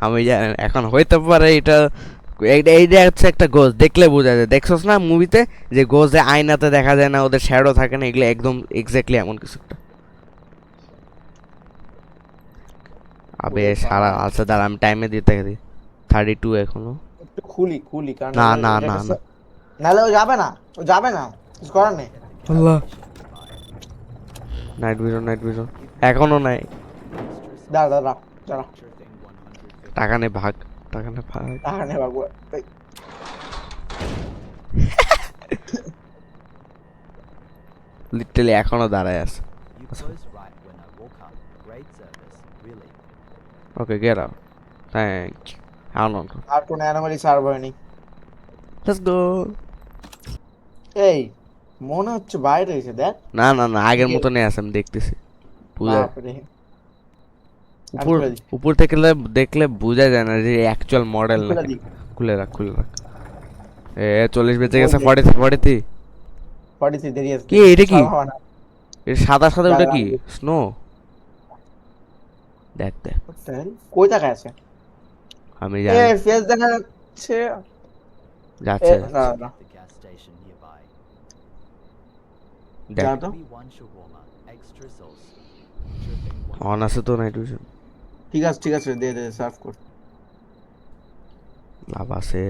আমি জানি এখন হইতে পারে এটা এইটা হচ্ছে একটা গোজ দেখলে বোঝা যায় দেখছস না মুভিতে যে গোজে আয়নাতে দেখা যায় না ওদের শ্যাডো থাকে না এগুলো একদম এক্স্যাক্টলি এমন কিছু একটা আবে সারা আচ্ছা দাঁড়া আমি টাইমে দিতে দিই 32 এখনো একটু খুলি কারণ না নালে ও যাবে না কিছু করার নেই আল্লাহ নাইট ভিশন এখনো নাই দাঁড়া টাকা নে ভাগ টাকা নে বাবু এই, লিটারালি এখনো দাঁড়ায় আছে You closed right when I woke up. Great service, really. Okay get out thank you আনন্দ আর কোন অ্যানোমালি সার্ভ হয়নি লেটস গো এই মনে হচ্ছে বাইরে এসে দেখ না আগের মতনই আছে আমি দেখতেছি বুঝা বাপরে উপর উপর থেকে দেখলে বোঝা যায় না যে অ্যাকচুয়াল মডেল খুলে নাকি দি। খুলে রাখ এ 40 বেঁচে গেছে 43 43 দেরি আছে কি, এটা কি? সার্ভ হবে না। এর সাদা ওটা দাঁড়া, কি আমি- স্নো দেখ What the hell? কই টাকা আছে আমি এ জানি ফেস দেখা যাচ্ছে যাচ্ছে না The gas station nearby. দেখ যা তো Maybe one shawarma, extra sauce. Dripping on আছে তো নাইট ভিশন ঠিক আছে দে সার্ভ কর লাভ আছে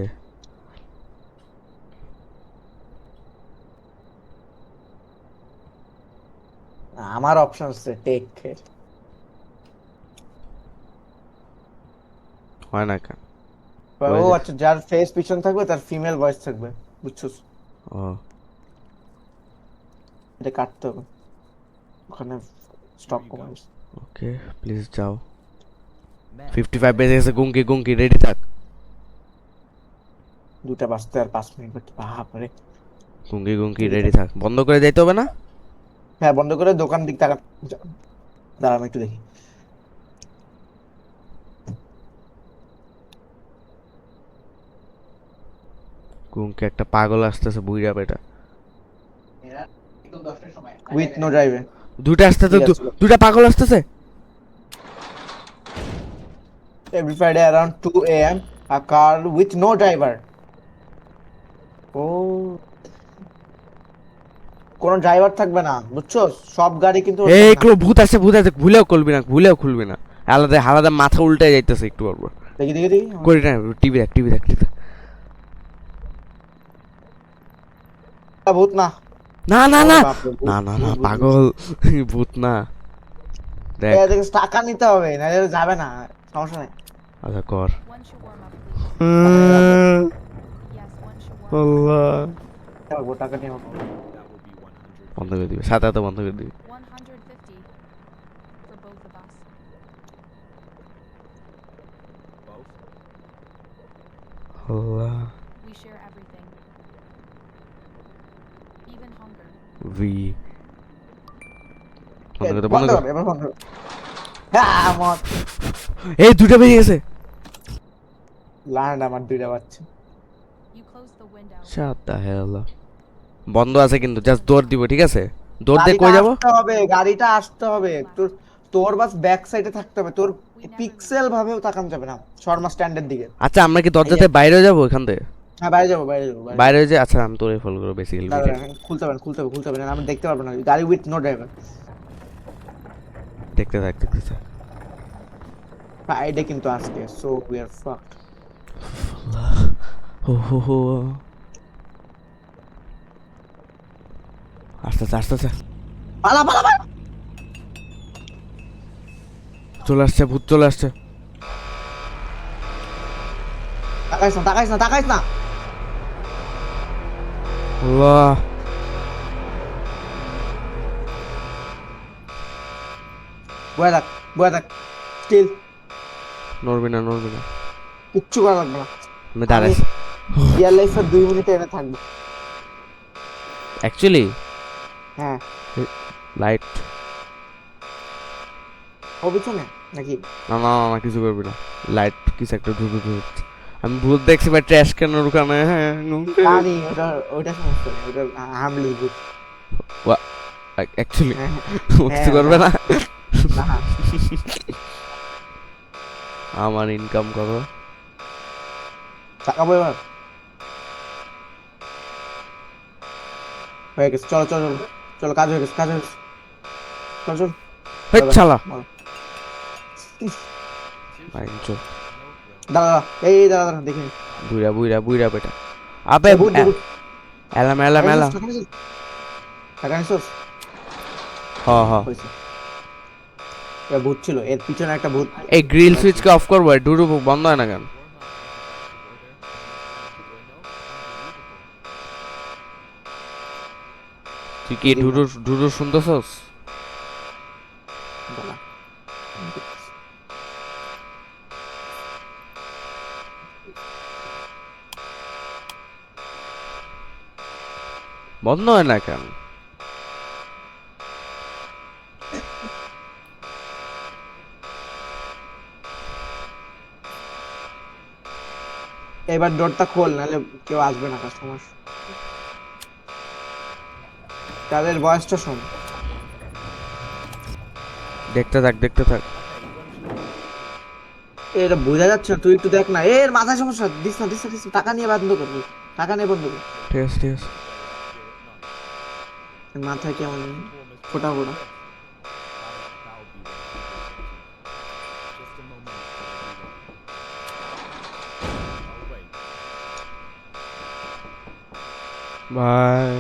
আমার অপশন আছে টেক হয় না কেন ও আচ্ছা যার ফেস পিছন থাকবে তার ফিমেল ভয়েস থাকবে বুঝছস ও এটা কাটতে হবে ওখানে স্টপ কমান্ডস ওকে প্লিজ যাও Men, 55 বেজে গেছে গুঙ্কি রেডি থাক দুটা বাজতে আর 5 মিনিট বাকি বাপরে গুঙ্কি রেডি থাক বন্ধ করে যাইতে হবে না হ্যাঁ বন্ধ করে দোকান দিক টাকা দাঁড়া আমি একটু দেখি গুঙ্কি একটা পাগল আসতেছে বুইরা বেটা উইথ নো ড্রাইভে দুইটা আসতেছে ঠিক আছে। দুইটা পাগল আসতেছে every Friday around 2 a.m. a car with no driver. ও কোন ড্রাইভার থাকবে না বুঝছো সব গাড়ি কিন্তু এই একটু ভূত আছে ভুলেও খুলবি না আলাদা মাথা উল্টে যাইতেছে একটু পর দেখি করি না টিভি দেখ ভূত না না বাপরে, ভূত, না ভূত, পাগল ভূত না দেখ ভূত। দেখে টাকা নিতে হবে না যাবে না সমস্যা নেই আচ্ছা কর One shawarma, please. Yes, one shawarma. আল্লাহ টাকা নিয়ে That will be 100. বন্ধ করে দিবে, সাথে সাথে বন্ধ করে দিবে। 150 for both of us. Both? Allah We share everything, even hunger. V বন্ধ করে দে, বন্ধ বন্ধ কর। কর, এবার বন্ধ কর। হ্যাঁ মত এই দুইটা বেরিয়ে গেছে। লান্ড আমার দুইটা বাচ্চা। You close the window. Shut the hell. বন্ধ আছে কিন্তু, জাস্ট দৌড় দিব, ঠিক আছে? দৌড় দিয়ে কই যাব? গাড়িটা আসতে হবে তোর, তোর বাস ব্যাক সাইডে থাকতে হবে, তোর পিক্সেল ভাবেও তাকানো যাবে না শর্মা স্ট্যান্ডের দিকে। আচ্ছা আমরা কি দরজাতে বাইরে যাব এখান থেকে? হ্যাঁ বাইরে যাবো, বাইরে যাবো, বাইরে যে, আচ্ছা আমি তোরে ফলো করব বেসিক্যালি। দাঁড়া, দাঁড়া, খুলতে হবে না, খুলতে হবে, খুলতে হবে না, আমি দেখতে পারবো না গাড়ি উইথ নো ড্রাইভার। দেখতে থাক, দেখতে থাক। ফ্রাইডে কিন্তু আজকে, সো উই আর ফাকড। হো হো হো। আস্তে আস্তে আস্তে আস্তে। পালা পালা পালা। চলে আসছে, ভূত চলে আসছে। তাকাইস না, তাকাইস না, তাকাইস না। আল্লাহ বয়ে থাক, বয়ে থাক, স্টিল নড়বি না, নড়বি না। কিচ্ছু করা লাগবে না। আমি দাঁড়াইছি। রিয়েল লাইফে 2 মিনিট এনে থাকবো। অ্যাকচুয়ালি হ্যাঁ লাইট। ও পিছনে নাকি? না না না, কিছু করবি না। লাইট কিছু একটা ঢুকে ঢুকে। আমি ভূত দেখছি ভাই, ট্র্যাশ ক্যানের ওখানে। হ্যাঁ জানি ওটা, ওটা সমস্যা নেই, ওটা হামলি ভূত। অ্যাকচুয়ালি হ্যাঁ, কিছু করবে না। না আমার ইনকাম করো। তাকাবো এবার। হয়ে গেছে, চলো চলো চলো চলো, কাজ হয়ে গেছে, কাজ হয়ে গেছে, চলো চলো। হেই শালা বলো। ভাই চল। দাঁড়া দাঁড়া, এই দাঁড়া দাঁড়া, দেখি নি। বুইরা বুইরা বুইরা বেটা। আবে ভূত, ভূত। এলাম এলাম এলাম। টাকা নিছোস? হ হ। হয়েছে। এটা ভূত ছিল, এর পিছনে একটা ভূত। এই গ্রিল সুইচকে অফ করবো, ডুডু বন্ধ হয় না কেন? তুই কি ডুডু ডুডু শুনতেছস? দাঁড়া। বন্ধ হয় না কেন? এবার ডোরটা খোল, নাহলে কেউ আসবে না, কাস্টমার। তাদের ভয়েসটা শোন। দেখতে থাক, দেখতে থাক। এটা বোঝা যাচ্ছে না, তুই একটু দেখ না, এর মাথায় সমস্যা। দিস না, দিস না, দিস না, টাকা নিয়ে বন্ধ করবি, টাকা নিয়ে বন্ধ করবি। ঠিক আছে, ঠিক আছে। এর মাথায় কেমন ফোটা ফোটা। Just a moment. Oh, wait. ভাই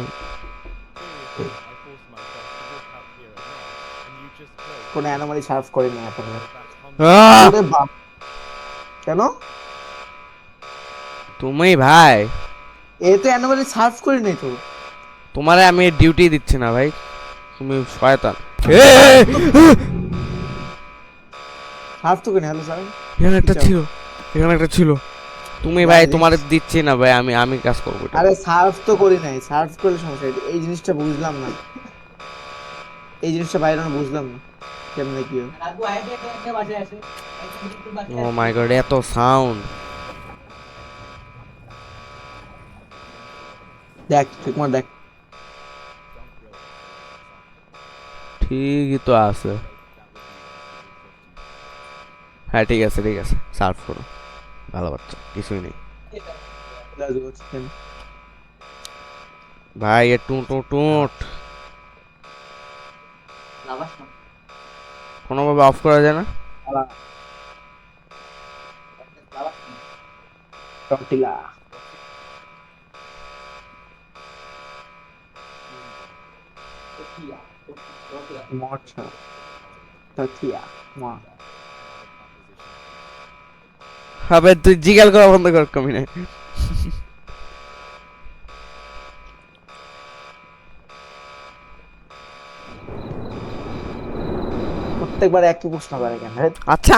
Seriously, I forced myself to walk out here at night, and you just closed. কোনো অ্যানোমালি সার্ভ করিনি এখন। That's hungry. আহ! ওরে বাপ। কেন? তুমি ভাই, এ তো অ্যানোমালি সার্ভ করিনি তো। তোমারে আমি ডিউটি দিচ্ছি না ভাই, তুমি শয়তান। সার্ভ তো করিনি। হ্যালো স্যার, এখানে একটা কি চাও? ছিল, এখানে একটা ছিল। তুমি ভাই, তোমারে দিচ্ছি না ভাই, আমি আমি কাজ করবো এটা। আরে সার্ভ তো করি নাই, সার্ভ করলে সমস্যা। এই জিনিসটা বুঝলাম না, এই জিনিসটা বাইরে না বুঝলাম না কেমনে কি হয়। ও মাই গড, এত সাউন্ড। দেখ ঠিক মতো দেখ। ঠিকই তো আছে। হ্যাঁ ঠিক আছে, ঠিক আছে, সার্ভ করো। ভালো বাচ্চা, কিছুই নেই ভাই। এ টুঁ টুঁ টুঁট কোনোভাবে অফ করা যায় না? টর্টিলা মোচা টর্টিলা মা। আবে তুই জিগাল করা বন্ধ কর, কমি নাই। প্রত্যেকবার একই প্রশ্ন করে কেন? হেৎ, আচ্ছা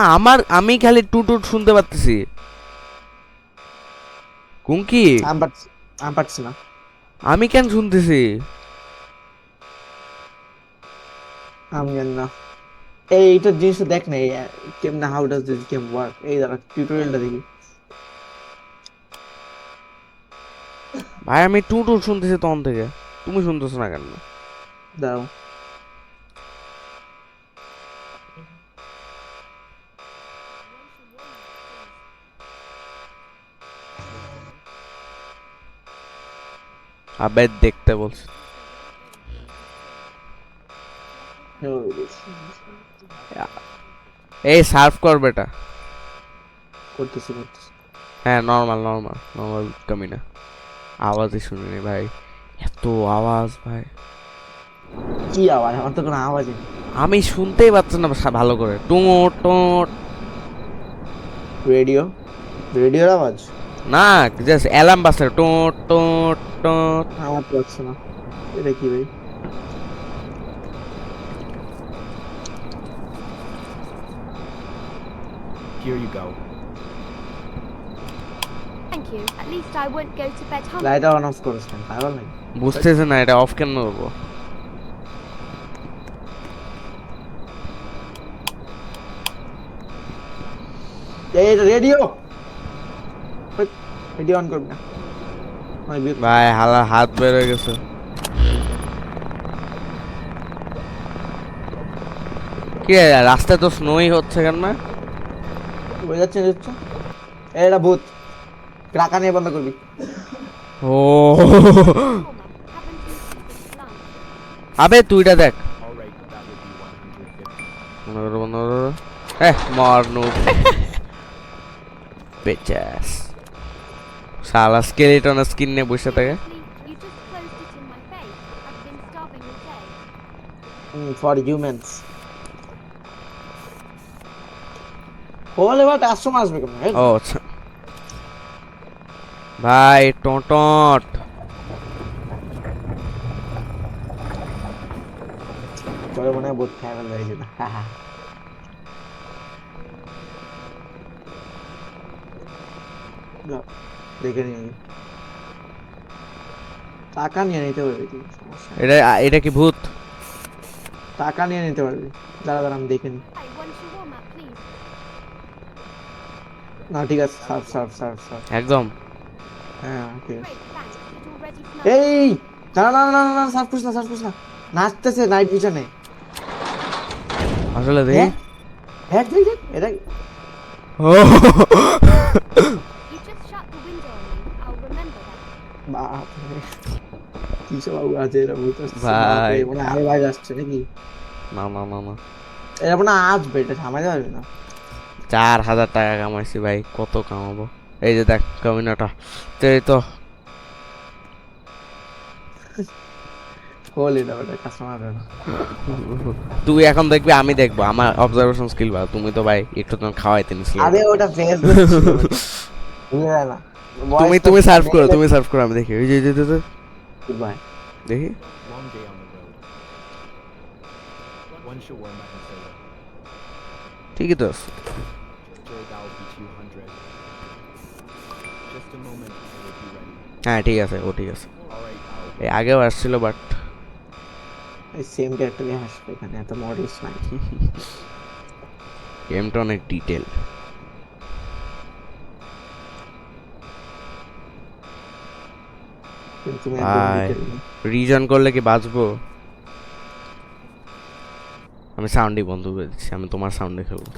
আমি খালি টু টু শুনতে পাচ্ছি। কুঙ্কি আমি পারছি না। আমি কেন শুনতেছি? আমি জানি না। এইটা জিনিসটা দেখ না, কেমনে how does this game work, এই দাঁড়া টিউটোরিয়ালটা দেখি। ভাই আমি টু টু শুনতেছি তখন থেকে, তুমি শুনতেছো না কেন? দাঁড়াও, আবে দেখতে বলছি। এই সার্ভ কর বেটা। করতেছি। হ্যাঁ নর্মাল কমি না। আওয়াজই শুনিনি ভাই, এত আওয়াজ ভাই। কি আওয়াজ? আমার তো কোনো আওয়াজই নেই। আমি শুনতেই পাচ্ছি না ভালো করে। টোট টোট রেডিওর আওয়াজ না, জাস্ট অ্যালার্ম বাজছে, টোট টোট টোট। আমার তো হচ্ছে না। এটা কি ভাই? Here you go. Thank you. At least I won't go to bed hungry. Light on of করেছেন পাগল নাকি? বুঝতেছে না এটা অফ কেন করবো? এই রেডিও অন করবি না। ভাই হাত বের হয়ে গেছে। কি রে, রাস্তায় তো স্নোই হচ্ছে কেন না? ওয়েদার চেঞ্জ হচ্ছে। এটা ভূত, টাকা নিয়ে বন্ধ করবি। ও Haven't you eaten lunch? আবে তুইটা দেখ। All right, that would be 150. বন্ধ করো। মরনু বেচাস শালা স্কেলিটন স্কিন নিয়ে বসে থাকে। You just closed it in my face. I've been starving all day. For humans. বলে বাট কাস্টমার আসবে কেন? ও আচ্ছা ভাই টটট চলে মনে হয় ভূত ফ্যামিলি হয়ে যেত। দেখে নিয়ে টাকা নিয়ে নিতে পারবি তুই, সমস্যা নেই। এটা কি ভূত? টাকা নিয়ে নিতে পারবি। দাঁড়া আমি দেখে নি। Hey, one shawarma, please. না ঠিক আছে, সার্ভ। একদম হ্যাঁ ঠিক আছে। Great, thanks. It already smells. এই না সার্ভ করিস না। নাচতেছে নাইট ভিশনে। আসলে দেখি। হ্যাঁ দেখ এটা ও You just shut the window on me. I'll remember that. বাপরে কি সব আওয়াজ এরা বলতেছে। ভাই। মানে আরো আওয়াজ আসছে নাকি? না এরা মানে আসবে, এটা সামাই যাবে না। 4000 টাকা কামাইছি ভাই, কত কামাবো? এই যে দেখ কমিনাটা, এই তো হল এটা ওটা কাস্টমার না। তুই এখন দেখবি, আমি দেখবো, আমার অবজারভেশন স্কিল ভালো। তুমি তো ভাই একটু তোমার খাওয়াইতে নিছিলে। আরে ওটা ফেসবুক ছিল বুঝলে না। তুমি সার্ভ করো, আমি দেখি। ওই যে ভাই দেখি। Long day on the road. One shawarma and soda. ঠিকই তো আছে। Sure, that will be 200. Just a moment, I will be ready. হ্যাঁ ঠিক আছে, ও ঠিক আছে। All right, I'll এই আগেও আসছিল বাট এই সেম ক্যারেক্টারই আসবে এখানে, এত মডেলস নাই। গেমটা অনেক ডিটেল। কিন্তু তুমি ভাই। একদম detail নেই। রিজন করলে কি বাঁচবো? আমি সাউন্ডই বন্ধ করে দিচ্ছি, আমি তোমার সাউন্ডে খেলবো।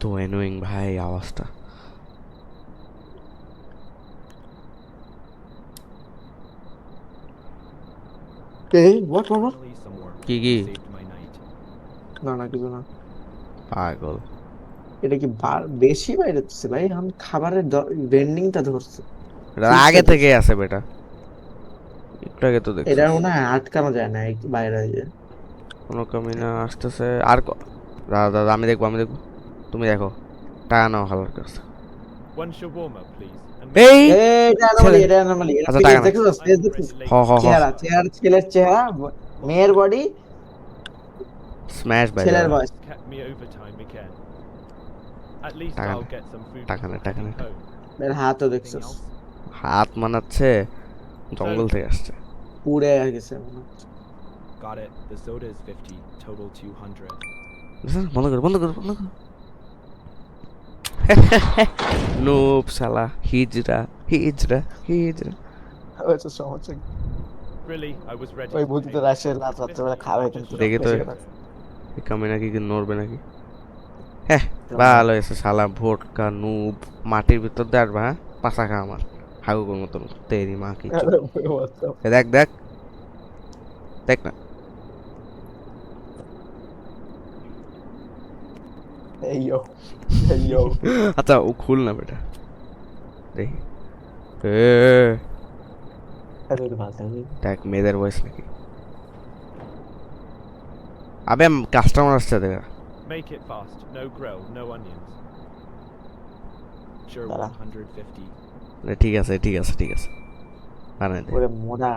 তো অ্যানোয়িং ভাই আওয়াজটা। এই what? finally somewhere. Kiki. Saved my night. না কিছু না। পাগল। এটা কি বেশি বাইরে হচ্ছে ভাই? আমি খাবারের ব্র্যান্ডিংটা ধরছে। এটা আগে থেকে আছে বেটা, একটু আগে তো দেখছি। এটা মনে হয় আটকানো যায় না, একটু বাইরে হয়ে যায়। কোনো কমি না আসতেছে আর দাদা আমি দেখবো তুমি দেখো। টাকা নাও হালার কাছে। One shawarma, please. And এই এটা anomaly, এটা anomaly। আচ্ছা, টাকা না। দেখো স্পেস দেখো। হ চেহারা ছেলের চেহারা মেয়ের বডি স্ম্যাশ ভাই ছেলের বয়স Kept me overtime again. At least Taka I'll ne. get some food Taka ne, before taka heading ne. home. এর হাতও Anything দেখছিস else? হাত মানাচ্ছে জঙ্গল থেকে আসছে পুড়ে গেছে মনে হচ্ছে। Got it. The soda is 50, total 200. বুঝছেন? বন্ধ কর বন্ধ কর বন্ধ কর নুব শালা হিজরা হিজরা হিজরা হয়েছে সমস্যা কি? Really, I was ready. ওই to বুঝতে pay. রাশে রাত রাত্রেবেলা খাবে কিন্তু দেখি তো। বেশি করে। এই কামে নাকি কি নড়বে নাকি হ্যাঁ ভালো হয়েছে শালা ভোটকা নুব মাটির ভিতর দিয়ে আসবা হ্যাঁ পাশা খা আমার হাগুর মতন তেরি মা কি আরে what the- দেখ দেখ দেখ না Hey yo. Hey yo. আচ্ছা ও খুল না বেটা দেখি এ আরে ভালো দেখ মেয়েদের ভয়েস নাকি আবে কাস্টমার আসছে দেখ Make it fast. No grill, no onions. Sure, Dara. 150. ঠিক আছে ঠিক আছে ঠিক আছে বানাই দে ওরে মোরা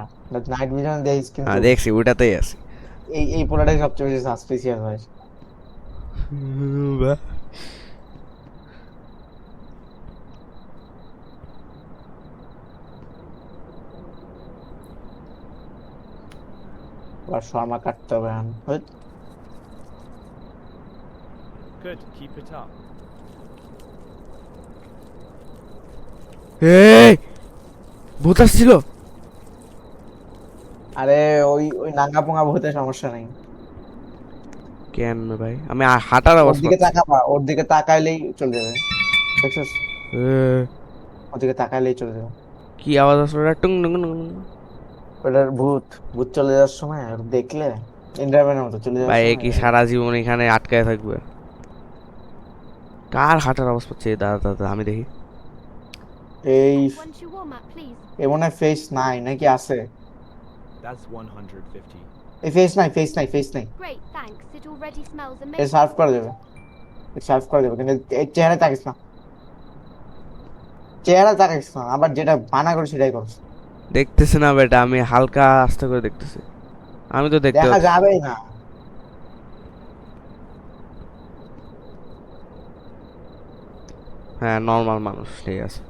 নাইট ভিশন দেখিস কিন্তু হ্যাঁ দেখছি ওটাতেই আছে এই পোলাটাই সবচেয়ে বেশি সাসপিসিয়াস হয় আর শর্মা কাটতে হবে এখন Good, keep it up. এই ভূত আসছিল আরে ওই নাঙ্গা পোঙা ভূতের সমস্যা নেই কেন ভাই আমি হাঁটার ওর আওয়াজ দিকে পাচ্ছি তাকাবা ওর দিকে তাকাইলেই চলে যাবে দেখছিস এ, ওর দিকে তাকাইলেই চলে যাবে কি আওয়াজ আসলো রে? টুং টুং টুং টুং। ওটার ভূত ভূত চলে যাওয়ার সময় আর দেখলে ইন্টারভেলের মতো চলে যাওয়ার ভাই এ সময় কি সারা জীবন এখানে আটকায় থাকবে কার হাঁটার আওয়াজ পাচ্ছে এই দাদা দাদা আমি দেখি এই One shawarma, please. এ মনে হয় ফেস নাই নাকি আছে That's 150. এই ফেস নাই ফেস নাই ফেস নাই Great, thanks. It already smells A amazing. Serve করে দেবে সার্ভ করে দেবে কিন্তু এই চেহারা তাকিস না চেহারা তাকিস না আবার যেটা বানা করে সেটাই করছ দেখতেছি না বেটা আমি হালকা আস্তে করে দেখতেছি আমি তো দেখতে দেখা পাচ্ছি। যাবেই না হ্যাঁ নর্মাল মানুষ ঠিক আছে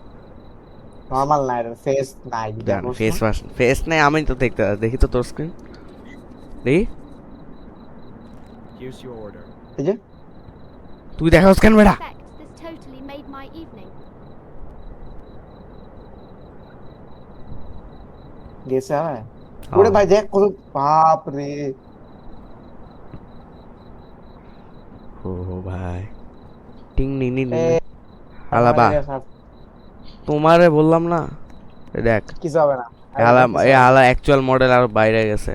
নরমাল নাই ফেস নাই দেখো ফেস ওয়াশ ফেস নেই আমি তো দেখতে দেখি তো তোর স্ক্রিন দেখি Here's your order. এই যে তুই দেখাস কেন বেটা Perfect. This totally made my evening. গেছে হয় ওরে ভাই দেখ কত বাপ রে ও ভাই টিং নি নি নি এ, আলাবা তোমারে বললাম না এ দেখ কিছু হবে না আলা অ্যাকচুয়াল মডেল আর বাইরে গেছে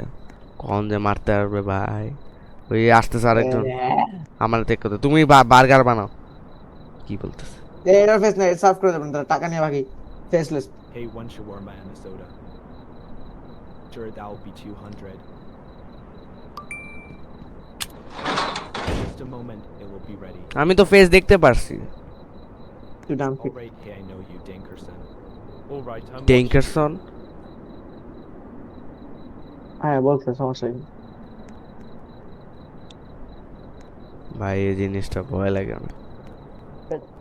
কোন যে মারতে পারবে ভাই ওই আসতেছে আরেকজন আমার দেখো তো তুমি বার্গার বানাও কি বলতেছ এটার ফেস নাই সার্ভ করে দেবেন টাকা নিয়ে বাকি faceless Hey, one shawarma and a soda. Sure, that'll be 200. Just a moment, it will be ready. আমি তো ফেস দেখতে পারছি তুই ডান All right, hey, I know you, Dankerson. All right, I'm ডেঙ্কারসন হ্যাঁ বলছে সমস্যা নেই ভাই এই জিনিসটা ভয় লাগে আমার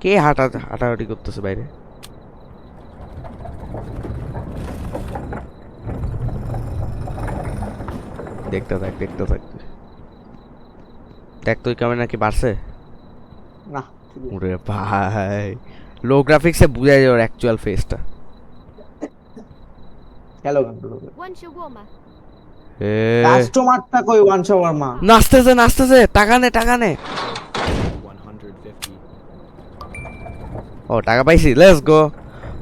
কে হাঁটাহাঁটি করতেছে বাইরে দেখতে থাক দেখ তুই কেমন নাকি বাড়ছে না ওরে ভাই লো গ্রাফিক্সে বুঝা যায় ওর অ্যাকচুয়াল ফেসটা হ্যালো কিন্তু One shawarma. এ কাস্টমারটা কই ওয়ান শাওয়ারমা নাচতেছে টাকা নে 150. ও টাকা পাইছি লেটস গো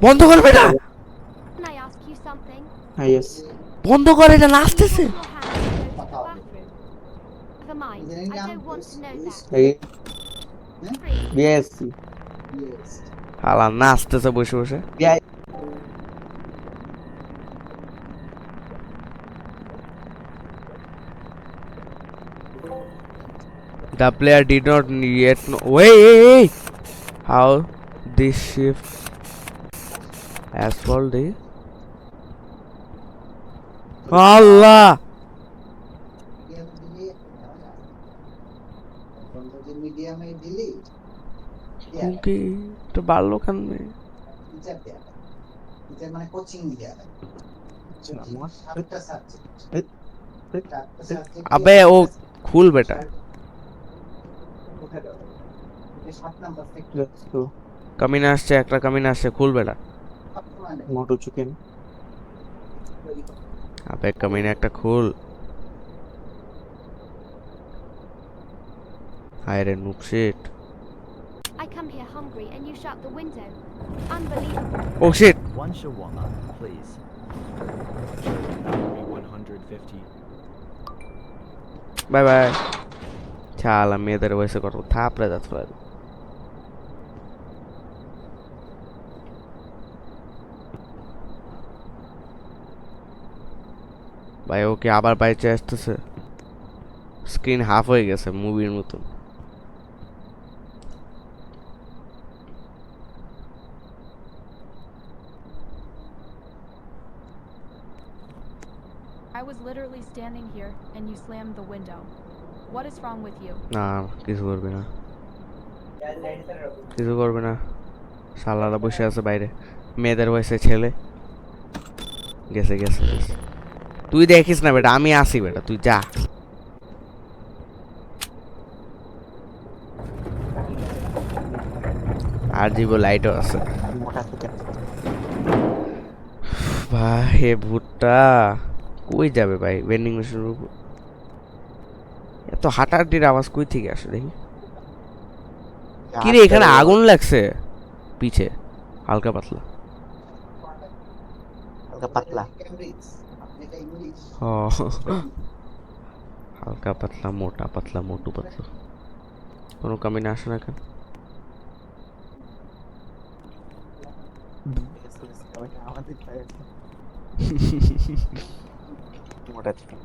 বন্ধ কর বেটা Can I ask you something? হ্যাঁ ইয়েস বন্ধ কর এটা নাচতেছে Wash your hands and go to the bathroom. Never mind. I don't want to know that. এই Free. বিএসসি হালা নাচতেছে বসে বসে বিআই The player did not yet know. Wait, how this shift asphalt is? Allah! গুঙ্কি তো বাড়লো খান মে अबे वो खुल बेटा कमीना আসছে একটা कमीना আসছে খুল বেটা মোটু চিকেন अबे कमीना একটা খুল হায় রে নুপশিট I come here hungry and you shut the window. Unbelievable. Oh shit One shawarma, please. That will be 150. Bye bye শালা মেয়েদের বয়সে কত থাপড়ে যাচ্ছে ভাই ওকে আবার বাইচে আসতেছে স্ক্রিন হাফ হয়ে গেছে মুভির মতো I was literally standing here and you slammed the window. What is wrong with you? না কিছু করবে না কিছু করবে না শালারা বসে আছে বাইরে মেয়েদের বয়সে ছেলে গেছে গেছে গেছে তুই দেখিস না বেটা আমি আসি বেটা তুই যা আর জীব লাইটও আছে মোটা চিকেন ভাই হে ভুট্টা কই যাবে ভাই ভেন্ডিং মেশিনের উপর এত হাঁটাহাঁটির আওয়াজ কই থেকে আসে দেখি কিরে এখানে আগুন লাগছে পিছে হালকা পাতলা হালকা পাতলা ও হালকা পাতলা মোটা পাতলা মোটু পাতলা কোনো কামিনা আসে না কেন মোটা চিকেন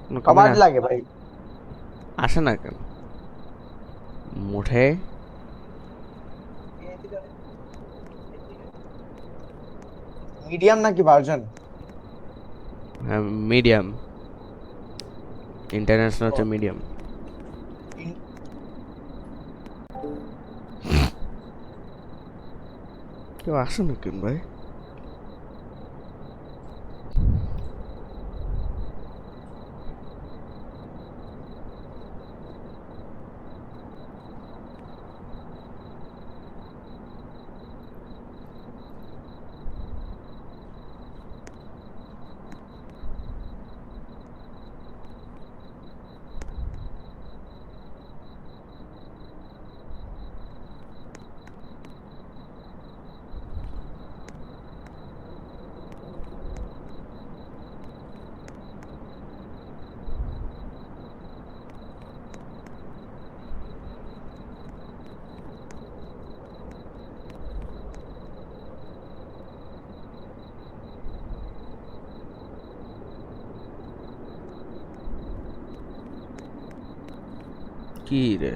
কোনো কমান্ড কামিনা লাগে ভাই আসে না কেন মোটে মিডিয়াম নাকি ভার্জন মিডিয়াম ইন্টারন্যাশনাল হচ্ছে মিডিয়াম কেউ আসে না কেন ভাই কি রে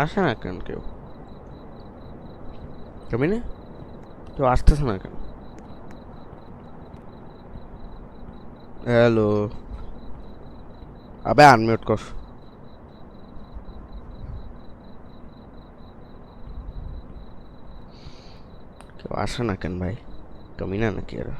আসে না কেন কেউ কেমনে কেউ আসতেছে না কেন হ্যালো আবে আনমিউট কর কেউ আসে না কেন ভাই কমিনা নাকি এরা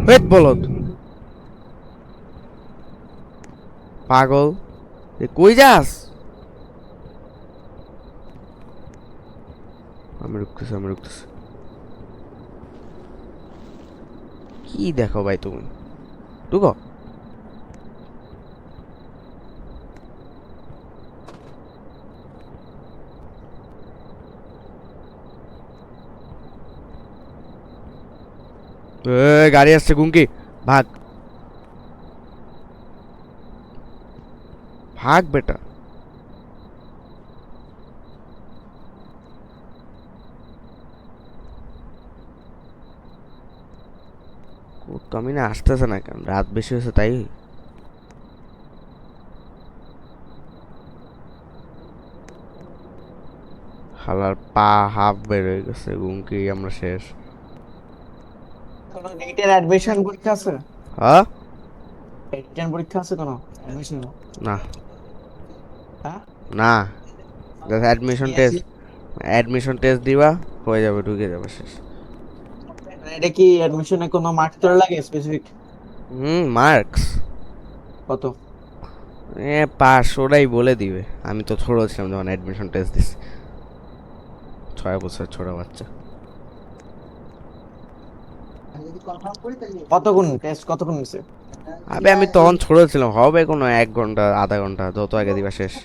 হেট বলদ পাগল কই যাস আমি রুকতেছি কি দেখো ভাই তুমি ঢুকো গাড়ি আসছে গুঙ্কি ভাগ ভাগ বেটা কামিনা আসতেছে না কেন রাত বেশি হয়েছে তাই হালার পা হাফ বের হয়ে গেছে, গুমকি আমরা শেষ। কোনো রিটেন অ্যাডমিশন পরীক্ষা আছে? হ্যাঁ, রিটেন পরীক্ষা আছে কোনো অ্যাডমিশন? না হ্যাঁ, না, অ্যাডমিশন টেস্ট, অ্যাডমিশন টেস্ট দিবা, হয়ে যাবে, ঢুকে যাবে, শেষ। মানে এটা কি অ্যাডমিশনে কোনো মার্কস তোলা লাগে স্পেসিফিক? মার্কস কত? পাস ওরাই বলে দিবে। আমি তো ছোট ছিলাম যখন অ্যাডমিশন টেস্ট দিছি, 6 বছর ছোট বাচ্চা। কতক্ষণ টেস্ট, কতক্ষণ নিছে? আমি তখন ছোট ছিলাম, হবে কোনো 1 ঘন্টা আধা ঘন্টা, যত আগে দিবা শেষ।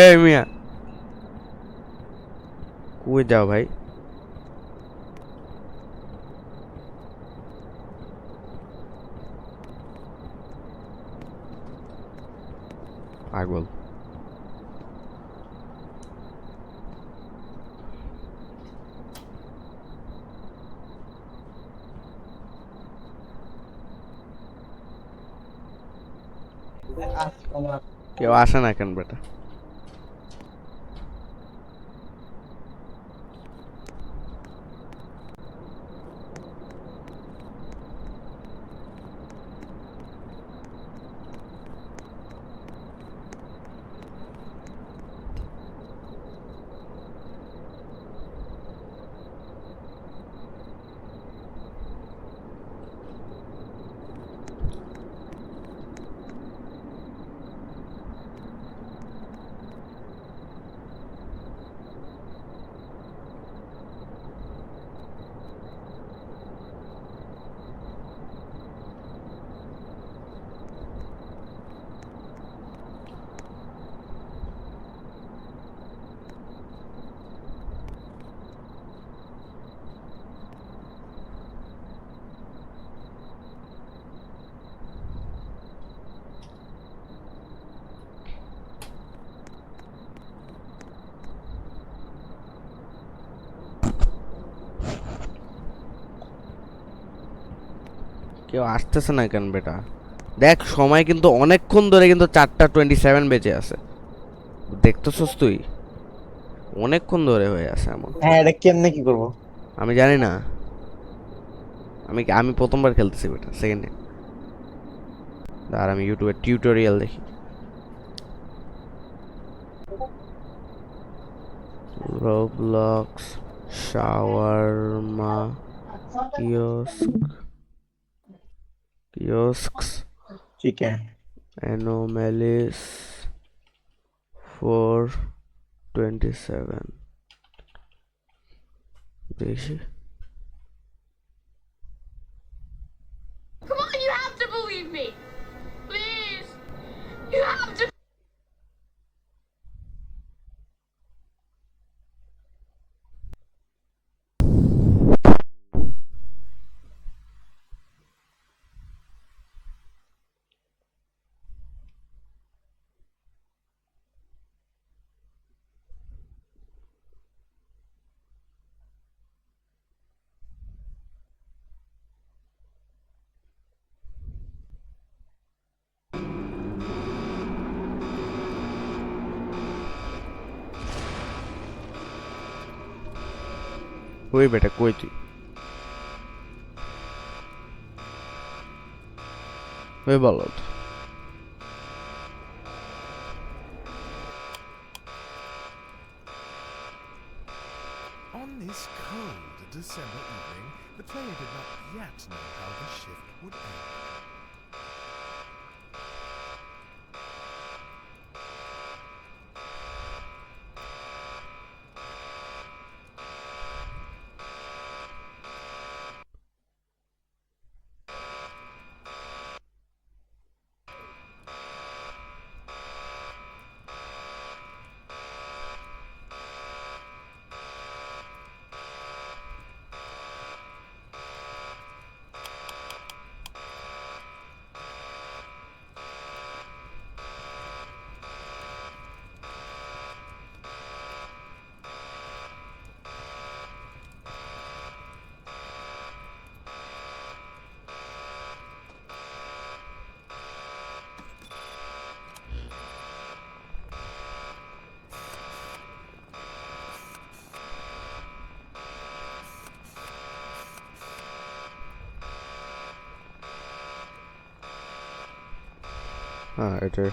এই মিয়া, কই যাও ভাই? পাগল। কেউ আসে না কেন বেটা? কেউ আসতেছে না কেন বেটা? দেখ সময় কিন্তু অনেকক্ষণ ধরে কিন্তু 4:27 বেজে আছে, দেখতেছস তুই? অনেকক্ষণ ধরে হয়ে আছে এমন। হ্যাঁ, এটা কেমনে কি করবো? আমি জানি না, আমি প্রথমবার খেলতেছি বেটা, সেকেন্ডে। আর আমি ইউটিউবে টিউটোরিয়াল দেখি। Roblox shawarma kiosks chicken. Anomalies 427 বেশি। Come on, you have to believe me. Please. You have to. ওই বেটা কই তুই? ওই বলদ। On this cold December evening, the player did not yet know how the shift would end. হ্যাঁ এটাই।